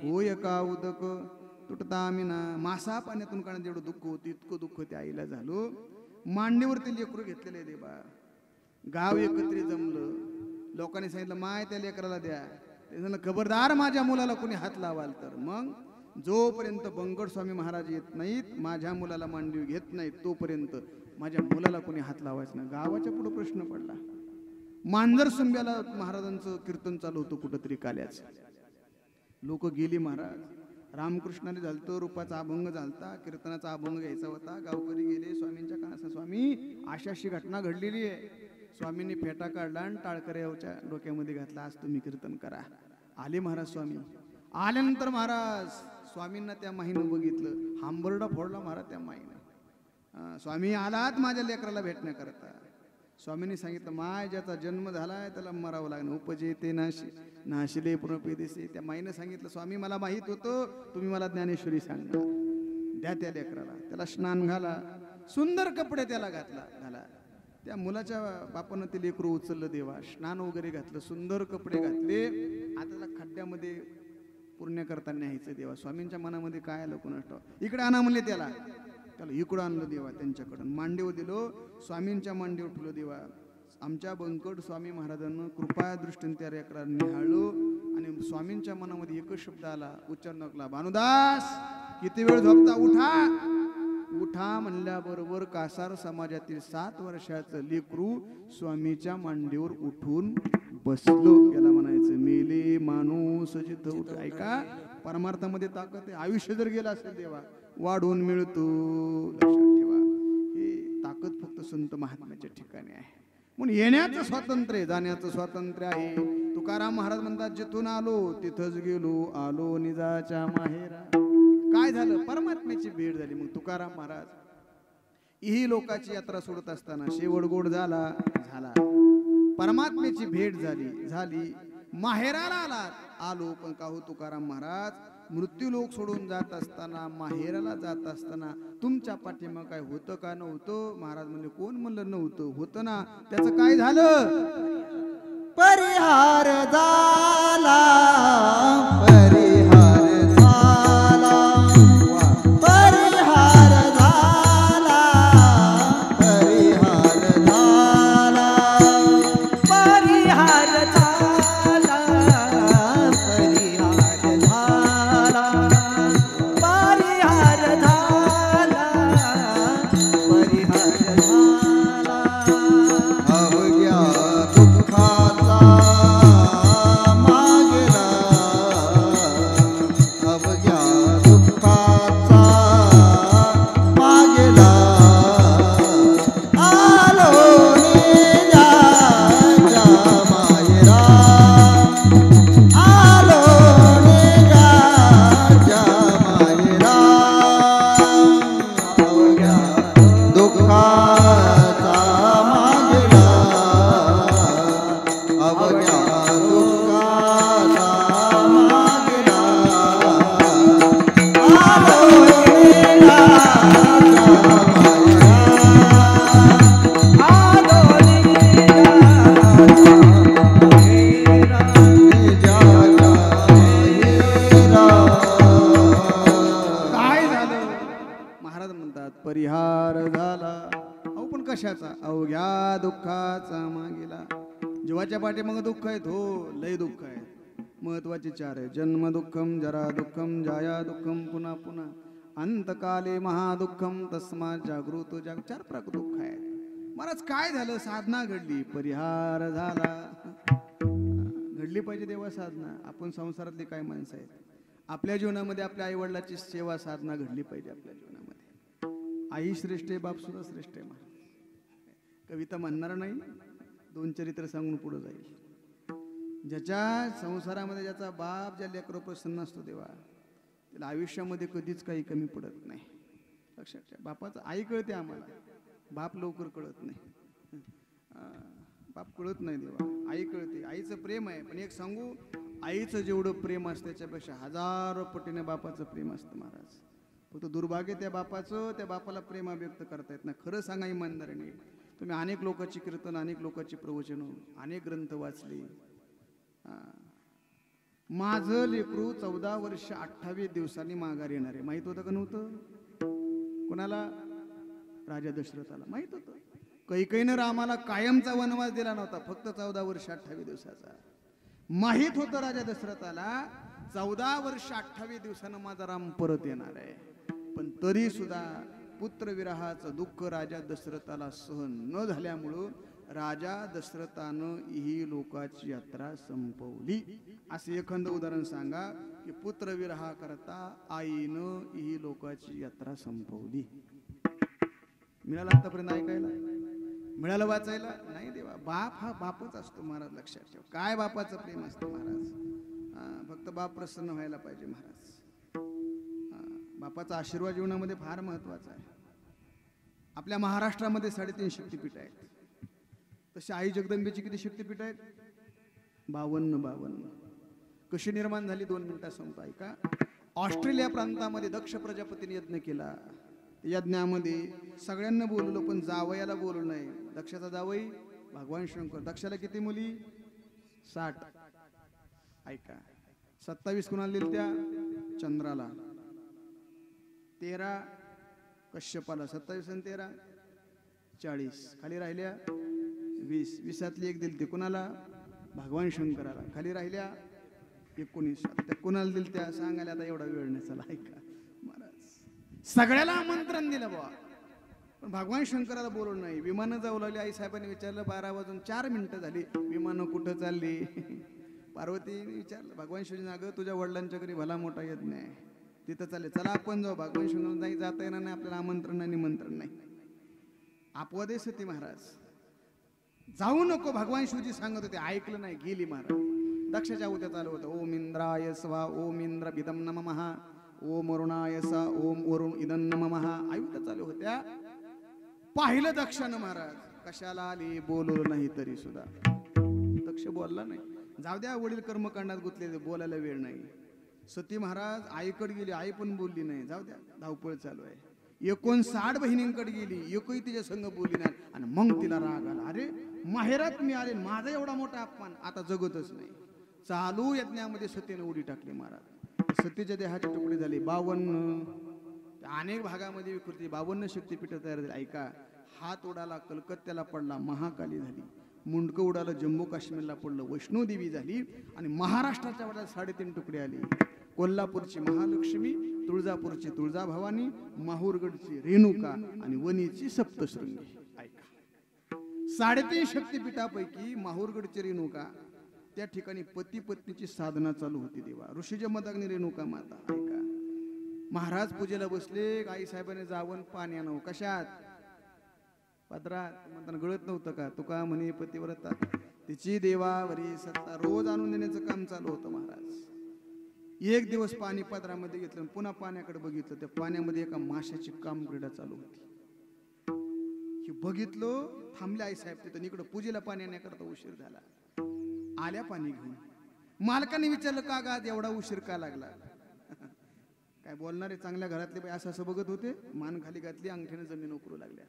होय का उदक तुटता आमिना. मासा पाण्यातून काढण्यात जेवढं दुःख होतं इतकं दुःख त्या आईला झालं. मांडीवरती लेकरू घेतलेले देवा. गाव एकत्रित जमलं. लोकांनी सांगितलं माय त्या लेकराला द्या. ते झालं खबरदार माझ्या मुलाला कोणी हात लावाल तर. मग जोपर्यंत बंकट स्वामी महाराज येत नाहीत माझ्या मुलाला मांडीव घेत नाहीत तोपर्यंत माझ्या मुलाला कोणी हात लावायचं नाही. गावाच्या पुढे प्रश्न पडला. मांजरसुंब्याला महाराजांचं कीर्तन चालू होतं कुठंतरी काल्याच. लोक गेली महाराज. रामकृष्णाने झालतं रूपाचा अभंग झालता कीर्तनाचा अभंग घ्यायचा होता. गावकरी गेले स्वामींच्या कानाचा. स्वामी अशी घटना घडलेली आहे. स्वामींनी फेटा काढला आणि टाळकऱ्याच्या डोक्यामध्ये घातला. आज तुम्ही कीर्तन करा. आले महाराज स्वामी. आल्यानंतर महाराज स्वामींना त्या माहीनं बघितलं. हांबरडा फोडला महाराज त्या माहीनं. स्वामी आलात माझ्या लेकराला भेटण्याकरता. स्वामींनी सांगितलं माय ज्याचा जन्म झालाय त्याला मरावं लागणं. उपजेते नाशिले पुनपेदेसे. त्या माईनं सांगितलं स्वामी मला माहित होतं तुम्ही मला ज्ञानेश्वरी सांगा. द्या त्या लेकराला. त्याला स्नान घाला. सुंदर कपडे त्याला घाला. त्या मुलाच्या बापानं ते लेकरू उचललं देवा. स्नान वगैरे घातलं. सुंदर कपडे घातले. आता त्याला खड्ड्यामध्ये पुण्य करता न्यायचं देवा. स्वामींच्या मनामध्ये काय आलं कोणास ठाऊक. इकडे आणा म्हणले त्याला इकडं आणलं देवा. त्यांच्याकडून मांडीवर दिलो. स्वामींच्या मांडीवर ठेवलं देवा. आमच्या बंकट स्वामी महाराजांना कृपा दृष्टीने त्या लेकराला निहाळलो आणि स्वामींच्या मनामध्ये एकच शब्द आला. उच्चार नकला भानुदास किती वेळ झोपता उठा. उठा म्हणल्याबरोबर कासार समाजातील 7 वर्षाचं लेकरू स्वामीच्या मांडीवर उठून बसलो. याला म्हणायचं मेले माणूस जिथं उठ. ऐका परमार्थामध्ये ताकद आहे. आयुष्य जर गेला असेल देवा वाढून मिळतो. लक्षात ठेवा ही ताकद फक्त संत महात्म्याच्या ठिकाणी आहे. म्हणून येण्याचं स्वातंत्र्य जाण्याचं स्वातंत्र्य आहे. तुकाराम महाराज म्हणतात जिथून आलो तिथंच गेलो आलो निजाच्या माहेरा. काय झालं परमात्म्याची भेट झाली. मग तुकाराम महाराज ही लोकांची यात्रा सोडत असताना शेवट गोड झाला. परमात्म्याची भेट झाली. माहेराला आलो. पण का हो तुकाराम महाराज मृत्यू लोक सोडून जात असताना माहेराला जात असताना तुमच्या पाठीमाग काय होतं का नव्हतं. महाराज म्हणले कोण म्हणलं नव्हतं. होतं ना. त्याचं काय झालं. परिहार झाला. परिहार झाला. परिहार झाला. कशाचा? अवघ्या दुःखाचा मागेला. जीवाच्या पाठीमागं दुःख आहेत, हो लय दुःख आहेत. महत्वाचे चार आहे: जन्म दुःखम, जरा दुःखम, जाया दुःखम, पुन्हा पुन्हा अंतकाले महादुःखम तस्मात् जागृत जाग. चार प्रकार दुःख आहेत. महाराज काय झालं? साधना घडली, परिहार झाला. घडली पाहिजे देवा साधना. आपण संसारातली काय माणसं आहेत? आपल्या जीवनामध्ये आपल्या आईवडिलाची सेवा साधना घडली पाहिजे. आपल्या जीवनामध्ये आई श्रेष्ठ आहे, बाप सुद्धा श्रेष्ठ आहे. महाराज कविता म्हणणार नाही, दोन चरित्र सांगून पुढे जाईल. ज्याच्या संसारामध्ये ज्याचा बाप ज्या लेकरावर प्रसन्न असतो देवा, त्याला आयुष्यामध्ये कधीच काही कमी पडत नाही. लक्षात ठेवा. बापाचं आई कळते आम्हाला, बाप लवकर कळत नाही. बाप कळत नाही देवा, आई कळते. आईचं प्रेम आहे. पण एक सांगू, आईचं जेवढं प्रेम असतं त्याच्यापेक्षा हजारो पटीने बापाचं प्रेम असतं महाराज. फक्त दुर्भाग्य त्या बापाचं, त्या बापाला प्रेम व्यक्त करता येत नाही. खरं सांगा इमानदारीने, तुम्ही अनेक लोकांची कीर्तन, अनेक लोकांची प्रवचनं, अनेक ग्रंथ वाचले. माझं लेकरू 14 वर्ष 28 दिवसांनी माघार येणार आहे. माहित होतं का नव्हतं? कोणाला? राजा दशरथाला माहित होतं. कैकेयीनं रामाला कायमचा वनवास दिला नव्हता, फक्त 14 वर्ष 28 दिवसाचा. माहित होतं राजा दशरथाला 14 वर्ष 28 दिवसानं माझा राम परत येणार आहे. पण तरी सुद्धा पुत्रविरहाचं दुःख राजा दशरथाला सहन न झाल्यामुळं राजा दशरथानं ही लोकाची यात्रा संपवली. असे एखाद उदाहरण सांगा की पुत्रविरहा करता आईनं ही लोकाची यात्रा संपवली. मिळालं आतापर्यंत ऐकायला? मिळालं वाचायला? नाही देवा. बाप हा बापच असतो महाराज, लक्षात ठेवा. काय बापाचं प्रेम असतं महाराज. फक्त बाप प्रसन्न व्हायला पाहिजे महाराज. बापाचा आशीर्वाद जीवनामध्ये फार महत्वाचा आहे. आपल्या महाराष्ट्रामध्ये 3.5 शक्तिपीठ आहेत. तशी आई जगदंबेची किती शक्तिपीठ आहेत? 52. कशी निर्माण झाली? 2 मिनिटात सांगतो ऐका. ऑस्ट्रेलिया प्रांतामध्ये दक्ष प्रजापतीने यज्ञ केला. यज्ञामध्ये सगळ्यांना बोलवलं, पण जावयाला बोलवलं नाही. दक्षाचा जावई भगवान शंकर. दक्षाला किती मुली? 60. ऐका. 27 कुणाला दिल? त्या चंद्राला. 13 कश्यपाला. 27 आणि 13 40. खाली राहिल्या 20. 20तली एक दिल ते कुणाला? भगवान शंकराला. खाली राहिल्या 19. त्या कुणाला दिल? त्या सांगायला आता एवढा वेळ नाही. चला ऐका महाराज, सगळ्याला आमंत्रण दिलं बा, पण भगवान शंकराला बोलवलं नाही. विमानं जाऊ लागली. आई साहेबांनी विचारलं, 12 वाजून 4 मिनिटं झाली, विमानं कुठं चालली? पार्वतीने विचारलं भगवान शिवजींना, अगं तुझ्या वडिलांच्या घरी भला मोठा यज्ञ आहे, तिथं चालले, चला आपण जाऊ. भगवान शंकर नाही जाता येणार नाही, आपल्याला आमंत्रण नाही, निमंत्रण नाही. अपवादे सती महाराज, जाऊ नको. भगवान शिवजी सांगत होते, ऐकलं नाही, गेली महाराज. दक्षाच्या उद्या चालू होतं, ओम इंद्राय स्वा, ओम इंद्र बिदम नमः, ओम वरुणाय सा, ओम वरुण इदं नमः. आयुध चालू होत्या. पाहिलं दक्षानं महाराज, कशाला आली? बोलवलं नाही तरी सुद्धा दक्ष बोलला नाही. जाऊ द्या, वडील कर्मकांडात गुंतलेले, बोलायला वेळ नाही. सती महाराज आईकडे गेली, आई पण बोलली नाही. जाऊ द्या, धावपळ चालू आहे. 59 बहिणींकडे गेली, एकही तिच्या संग बोलली नाही. आणि मग तिला राग आला, अरे माहेरात मी आले, माझा एवढा मोठा अपमान, आता जगतच नाही. चालू यज्ञामध्ये सतीने उडी टाकली महाराज. सतीच्या देहाचे तुकडे झाले 52. अनेक भागामध्ये विकृती 52 शक्तीपीठ तयार झाली. ऐका, हात उडाला कलकत्त्याला पडला, महाकाली झाली. मुंडकं उडालं, जम्मू काश्मीरला पडलं, वैष्णोदेवी झाली. आणि महाराष्ट्राच्या वडाला 3.5 तुकडे आले. कोल्हापूरची महालक्ष्मी, तुळजापूरची तुळजाभवानी, माहूरगडची रेणुका आणि वणीची सप्तशृंगी. ऐका, 3.5 शक्तीपीठापैकी माहूरगडची रेणुका, त्या ठिकाणी पती पत्नीची साधना चालू होती देवा. ऋषीजमदग्नी रेणुका माता. ऐका, महाराज पूजेला बसले, आई साहेबांनी जावण पाणी आणावं. कशात? पदरात. म्हणताना गळत नव्हतं का? तुका म्हणे पतिव्रता, तिची देवावरी सत्ता. रोज आणून देण्याचं काम चालू होतं महाराज. एक दिवस पाणी पदरामध्ये घेतलं, पुन्हा पाण्याकडे बघितलं, त्या पाण्यामध्ये एका माशाची कामक्रीडा चालू होती. हे बघितलं, थांबले आई साहेब तिथं. इकडं पूजेला पाणी आणण्याकरता उशीर झाला. आल्या पाणी घेऊन. मालकाने विचारलं, का गा एवढा उशीर का लागला? काय बोलणारे चांगल्या घरातले बाई असं बघत होते, मान खाली घातली, अंगठीने जमीन उकरू लागल्या.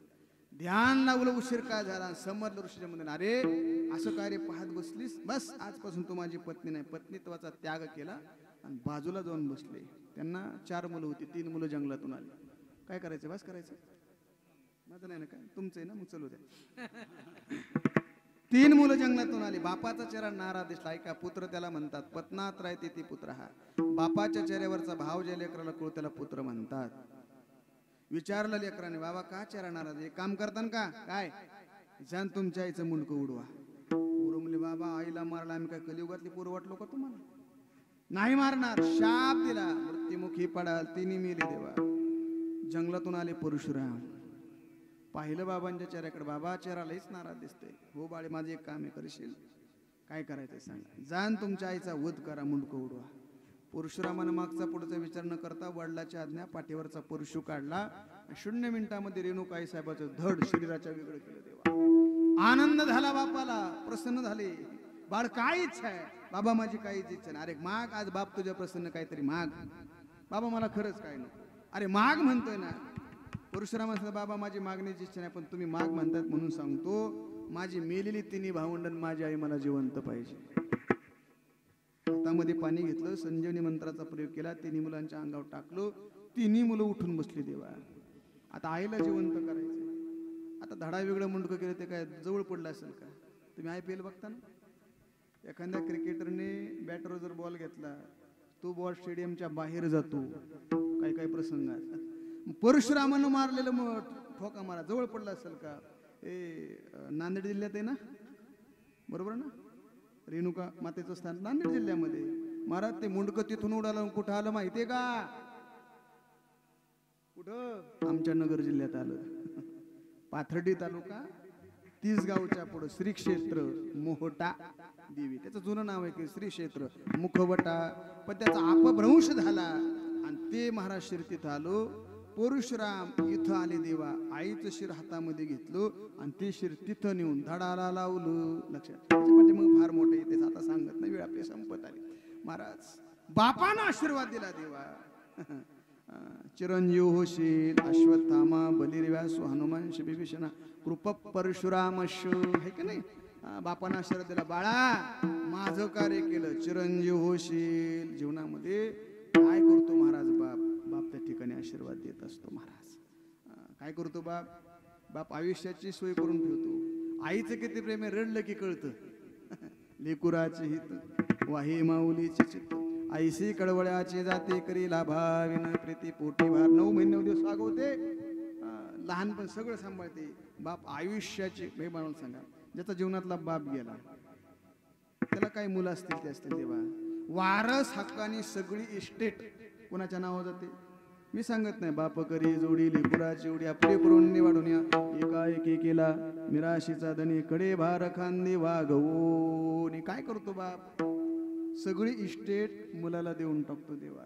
ध्यान लावलं, उशीर काय झाला? समजलं ऋषीच्या मध्ये, अरे असं काय रे पाहत बसलीस? बस आजपासून तू माझी पत्नी नाही. पत्नीत्वाचा त्याग केला आणि बाजूला जाऊन बसले. त्यांना 4 मुलं होती, 3 मुलं जंगलातून आली. काय करायचं? बस करायचं. माझं नाही ना काय तुमचं आहे ना मग चलू द्या. 3 मुलं जंगलातून आली. बापाचा चेहरा नारा दिसला. ऐका पुत्र त्याला म्हणतात. पत्नात राहते ती पुत्र हा. बापाच्या चेहऱ्यावरचा भाव ज्या लेकराला कळू त्याला पुत्र म्हणतात. विचारलं लेकराने बाबा का चेहरा नाराज? एक काम करतान का काय? जाण तुमच्या आईचं मुंडकं उडवा. पोरं म्हणले बाबा आईला मारला आम्ही काय कलियुगातली पोरं वाटलो का तुम्हाला? नाही मारणार. शाप दिला. मृत्युमुखी पडाल. तिन्ही मेले देवा. जंगलातून आले परशुराम. पाहिलं बाबांच्या चेहऱ्याकडे. बाबा चेहरा लईच नाराज दिसतोय. हो बाळे माझं एक काम आहे करशील? काय करायचंय सांगा. जाण तुमच्या आईचा वध करा मुंडकं उडवा. परशुरामानं मागचा पुढचा विचार न करता वडिलाची आज्ञा पाठीवरचा परशु काढला. 0 मिनिटामध्ये रेणुकाई साहेबाचं धड शरीराच्या वेगळं केलं देवा. आनंद झाला बापाला. प्रसन्न झाले. बाळ काय इच्छा आहे? बाबा माझी काहीच इच्छा नाही. अरे माग आज बाप तुझ्या प्रसन्न काहीतरी माग. बाबा मला खरंच काय नको. अरे माग म्हणतोय ना. परशुरामा सांगतो बाबा माझी मागण्याची इच्छा नाही पण तुम्ही माग म्हणतात म्हणून सांगतो. माझी मेलेली 3 भावंडं माझी आई मला जिवंत पाहिजे. हातामध्ये पाणी घेतलं. संजीवनी मंत्राचा प्रयोग केला. 3 मुलांच्या अंगावर टाकलो. 3 मुलं उठून बसली देवा. आता आईला जिवंत करायचं. आता धडा वेगळं मुंडकं केलं ते काय जवळ पडलं असेल का? तुम्ही IPL बघता ना. एखाद्या क्रिकेटरने बॅटवर जर बॉल घेतला तो बॉल स्टेडियमच्या बाहेर जातो. काही काही प्रसंगात परशुरामानं मारलेलं ठोका मारा जवळ पडला असेल का? नांदेड जिल्ह्यात आहे ना बरोबर ना. रेणुका मातेचं स्थान नांदेड जिल्ह्यामध्ये. महाराज ते मुंडकं तिथून उडालं कुठं आलं माहितीये का? कुठं? आमच्या नगर जिल्ह्यात आलं. पाथर्डी तालुका 30 गावच्या पुढं श्री क्षेत्र मोहटा देवी. त्याचं जुनं नाव आहे की श्री क्षेत्र मुखवटा. पण त्याचा अपभ्रंश झाला आणि ते महाराज शिर तिथं आलो. परशुराम इथं आले देवा. आईचं शिर हातामध्ये घेतलो आणि ते शिर तिथं नेऊन धडाला लावलं. लक्षात मग फार मोठं येते आता सांगत नाही वेळ आपली संपत आली. महाराज बापानं आशीर्वाद दिला देवा. चिरंजीव होशील अश्वत्थामा बलिर्व्यासो हनुमान विभीषणा कृप परशुरामश आहे की नाही. बापानं आशीर्वाद दिला. बाळा माझं कार्य केलं चिरंजीव होशील. जीवनामध्ये काय करतो महाराज बाप? बाप त्या ठिकाणी आशीर्वाद देत असतो महाराज. काय करतो बाप? बाप आयुष्याची सोय करून ठेवतो. आईचं किती प्रेम आहे रडलं की कळतं. लेकुराचे हित वाही माऊलीचे चित्त आईसी कळवळ्याचे जाते करी लाभाविन प्रीती पोटी भार. 9 महिने 9 दिवस वागवते. लहानपण सगळं सांभाळते. बाप आयुष्याचे हे म्हणून सांगा. ज्याचा जीवनातला बाप गेला त्याला काही मुलं असतील ते असतील तेव्हा वारस हक्कानी सगळी इस्टेट कोणाच्या नावावर जाते? मी सांगत नाही. बाप करी जोडी लेकुराची उडी आपले करून निवाडून या एका एके केला मिराशीचा धनी कडे भार खांदी वागवून. काय करतो बाप? सगळी इस्टेट मुलाला देऊन टाकतो देवा.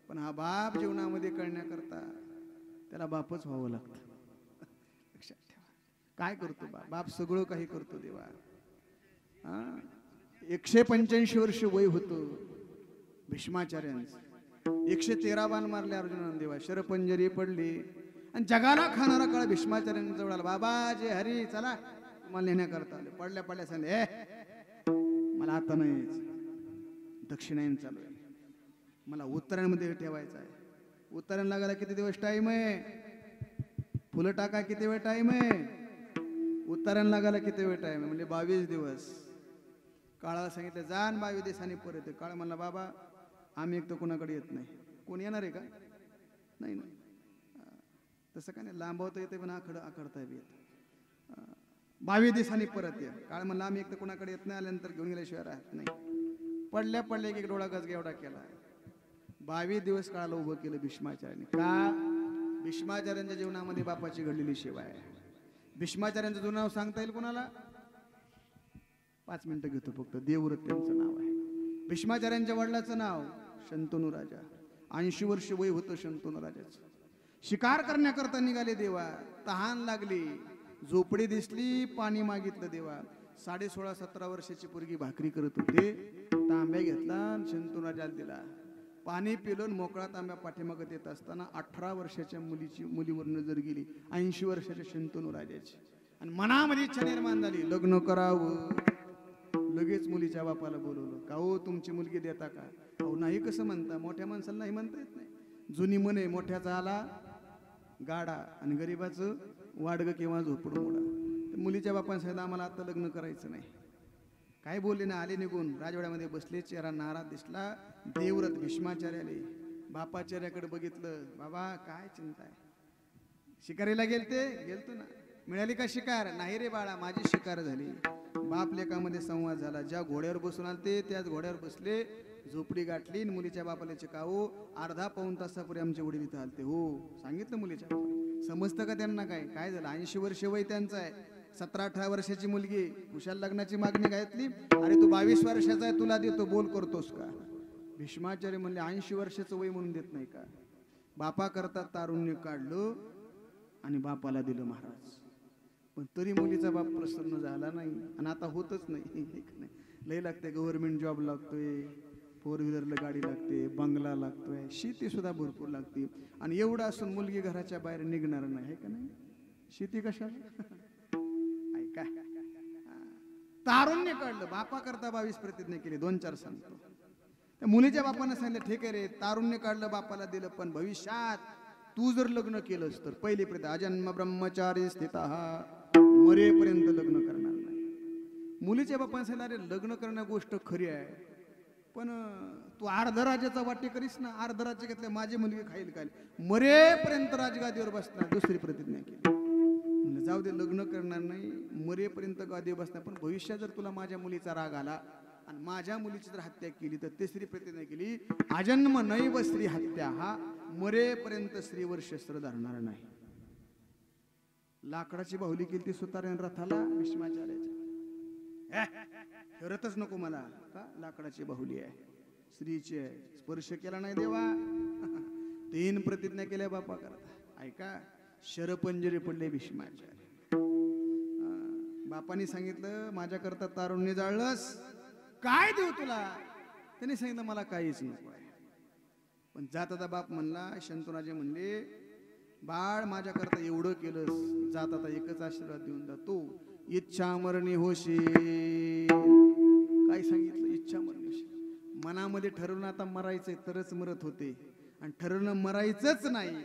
पण हा बाप जीवनामध्ये करण्याकरता त्याला बापच व्हावं लागतं. लक्षात ठेवा. काय करतो बाप? बाप सगळं काही करतो देवा. 185 वर्ष वय होतं भीष्माचार्यांचं. 113 बाण मारले अर्जुनाने देवा. शरपंजरी पडली आणि जगाला खाणारा काळ भीष्माचार्यांच्या जवळ आला. बाबा जे हरी चला मला नेण्याकरता आले. पडल्या पडल्या सांगले मला आता नाही दक्षिणायन चालू आहे. मला उत्तरायणमध्ये ठेवायचं आहे. उत्तरायण लागायला किती दिवस टाइम आहे? फुलं टाका किती वेळ टाइम आहे? उत्तरायण लागायला किती वेळ टाइम आहे? म्हणजे 22 दिवस. काळाला सांगितलं जाण 22 दिवसांनी परत ये. काळ म्हणला बाबा आम्ही एक तर कोणाकडे येत नाही. कोण येणार आहे का? नाही ना. तसं काय नाही. लांबवता येते पण आखडता येत. 22 दिवसांनी परत ये. काळ म्हणला आम्ही एक तर कोणाकडे येत नाही. आल्यानंतर घेऊन गेल्याशिवाय राहत नाही. पडल्या पडल्या एक डोळा गजगा एवढा केला. 22 दिवस काळाला उभं केलं भीष्माचार्याने. का? भीष्माचार्यांच्या जीवनामध्ये बापाची घडलेली सेवा आहे. भीष्माचार्यांचं जुनं नाव सांगता येईल कोणाला? 5 मिनिटं घेतो फक्त. देवव्रत त्यांचं नाव आहे. भीष्माचार्यांच्या वडिलाचं नाव शंतनू राजा. 80 वर्ष वय होतं शंतनू राजाचं. शिकार करण्याकरता निघाले देवा. तहान लागली. झोपडी दिसली. पाणी मागितलं देवा. 16-17 वर्षाची पोरगी भाकरी करत होते. तांब्या घेतला शंतनू राजाला दिला. पाणी पिलं मोकळा तांब्या पाठीमागत येत असताना 18 वर्षाच्या मुलीवर नजर गेली. 80 वर्षाच्या शंतनू राजाची. आणि मनामध्ये इच्छा निर्माण झाली लग्न करावं. लगेच मुलीच्या बापाला बोलवलं. का हो तुमची मुलगी देता का? अहो नाही कसं म्हणता? मोठ्या माणसाला नाही म्हणता येत नाही. जुनी म्हणे मोठ्याचा आला गाडा आणि गरीबाचं वाडगं किंवा झोपड मोडा. मुलीच्या बापाने सांगितलं आम्हाला आता लग्न करायचं नाही. काय बोलले ना, आले निघून. राजवाड्यामध्ये बसले, चेहरा नाराज दिसला. देवव्रत भीष्माचार्य आले. बापाचार्याकडे बघितलं. बाबा काय चिंता आहे, शिकारीला गेलतो ना, मिळाली का शिकार? नाही रे बाळा, माझी शिकार झाली. बाप लेकामध्ये संवाद झाला. ज्या घोड्यावर बसून आलते त्याच घोड्यावर बसले, झोपडी गाठली. मुलीच्या बापाला चिकावो, अर्धा पाऊण तासापूर्वी आमचे वडील इथं आलते. हो सांगितलं मुलीच्या बापाला. समजतं का त्यांना? काय झालं? 80 वर्ष वय त्यांचं आहे. 17-18 वर्षाची मुलगी, कुशाल लग्नाची मागणी घातली. अरे तू 22 वर्षाचा आहे, तुला देतो, बोल करतोस का? भीष्माचार्य म्हणले 80 वर्षाचं वय म्हणून देत नाही का? बापा करता तारुण्य काढलं आणि बापाला दिलं महाराज. पण तरी मुलीचा बाप प्रसन्न झाला नाही. आणि आता होतच नाही. लय लागते, गव्हर्नमेंट जॉब लागतोय, 4 व्हीलरला गाडी लागते, बंगला लागतोय, शेती सुद्धा भरपूर लागते. आणि एवढं असून मुलगी घराच्या बाहेर निघणार नाही, आहे का नाही? शेती कशाला? ऐका, तारुण्य काढलं. बापा करता 22 प्रतिज्ञा केली. 2-4 सांगतो. त्या मुलीच्या बापाने सांगितलं ठीक आहे रे, तारुण्य काढलं, बापाला दिलं, पण भविष्यात तू जर लग्न केलंस तर पहिली प्रतिज्ञा, अजन्म ब्रह्मचारी स्थिता, मरेपर्यंत लग्न करणार नाही. मुलीच्या बापाने सांगितलं अरे लग्न करणं गोष्ट खरी आहे, पण तू अर्धराज्याचा वाटे करीस ना. अर्धराज्य घेतले, माझी मुलगी खाईल काय, मरेपर्यंत राजगादीवर बसणार. दुसरी प्रतिज्ञा केली. जाऊ दे, लग्न करणार नाही, मरेपर्यंत गादीवर बसणार, पण भविष्यात जर तुला माझ्या मुलीचा राग आला आणि माझ्या मुलीची जर हत्या केली तर तिसरी प्रतिज्ञा केली, अजन्म नैव स्त्री हत्या, हा मरेपर्यंत स्त्रीवर शस्त्र धरणार नाही. लाकडाची बाहुली केली ती सुतार्यान रथाला भीष्माचार्याच्या. रथच नको मला का? लाकडाची बाहुली आहे, स्त्रीची आहे, स्पर्श केला नाही देवा. 3 प्रतिज्ञा केल्या बापा करता. ऐका, शरपंजरी पडले भीष्माचार्य. बापाने सांगितलं माझ्याकरता तारुण्य जाळलंस, काय देऊ तुला? त्याने सांगितलं मला काहीच नको आहे. पण जात आता बाप म्हणला, शंतनुराजे म्हणले बाळ माझ्याकरता एवढं केलंस, जात आता एकच आशीर्वाद देऊन जातो, इच्छा मरणी होशील. काय सांगितलं? इच्छा मरणी होशील. मनामध्ये ठरवून आता मरायचंय तरच मरत होते, आणि ठरवणं मरायचंच नाही,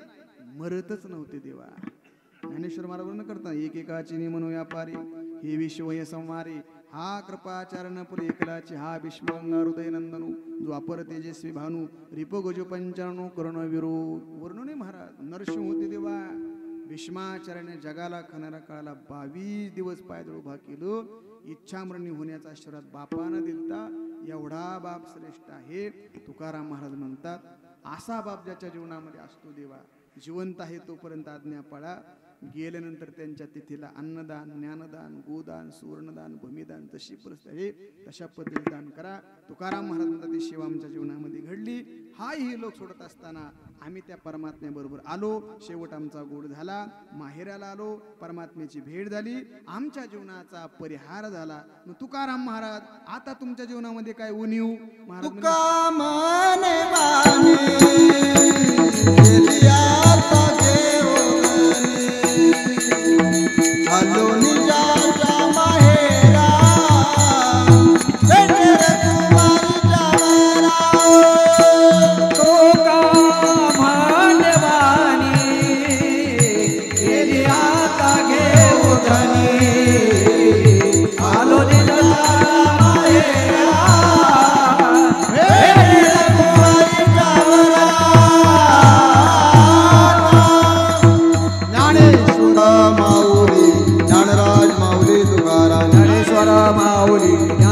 मरतच नव्हते देवा. ज्ञानेश्वर महाराज करता एकेकाची म्हणून व्यापारी, हे विश्वय संवारी, हा कृपाचरण पुरे एकलाची, हा भीष्मांगा हृदय नंदनू, जो अपर तेजस्वी भानू, रिपगोजो पंचाणू करुण विरो. वर्णने महाराज नरसिंह होते देवा. भीष्माचार्याने जगाला खाणाऱ्या काळाला 22 दिवस पायदळ उभा केलं. इच्छामरणी होण्याचा आशीर्वाद बापानं दिलता. एवढा बाप श्रेष्ठ आहे. तुकाराम महाराज म्हणतात, असा बाप ज्याच्या जीवनामध्ये असतो देवा, जिवंत आहे तोपर्यंत आज्ञा पाळा, गेल्यानंतर त्यांच्या तिथीला अन्नदान, ज्ञानदान, गोदान, सुवर्णदान, भूमिदान, जशी परिस्थिती आहे तशा पद्धतीने दान करा. तुकाराम महाराज म्हणतात ती सेवा आमच्या जीवनामध्ये घडली. हाही लोक सोडत असताना आम्ही त्या परमात्म्याबरोबर आलो. शेवट आमचा गोड झाला, माहेराला आलो, परमात्म्याची भेट झाली, आमच्या जीवनाचा परिहार झाला. मग तुकाराम महाराज आता तुमच्या जीवनामध्ये काय उणीव? महाराज माऊली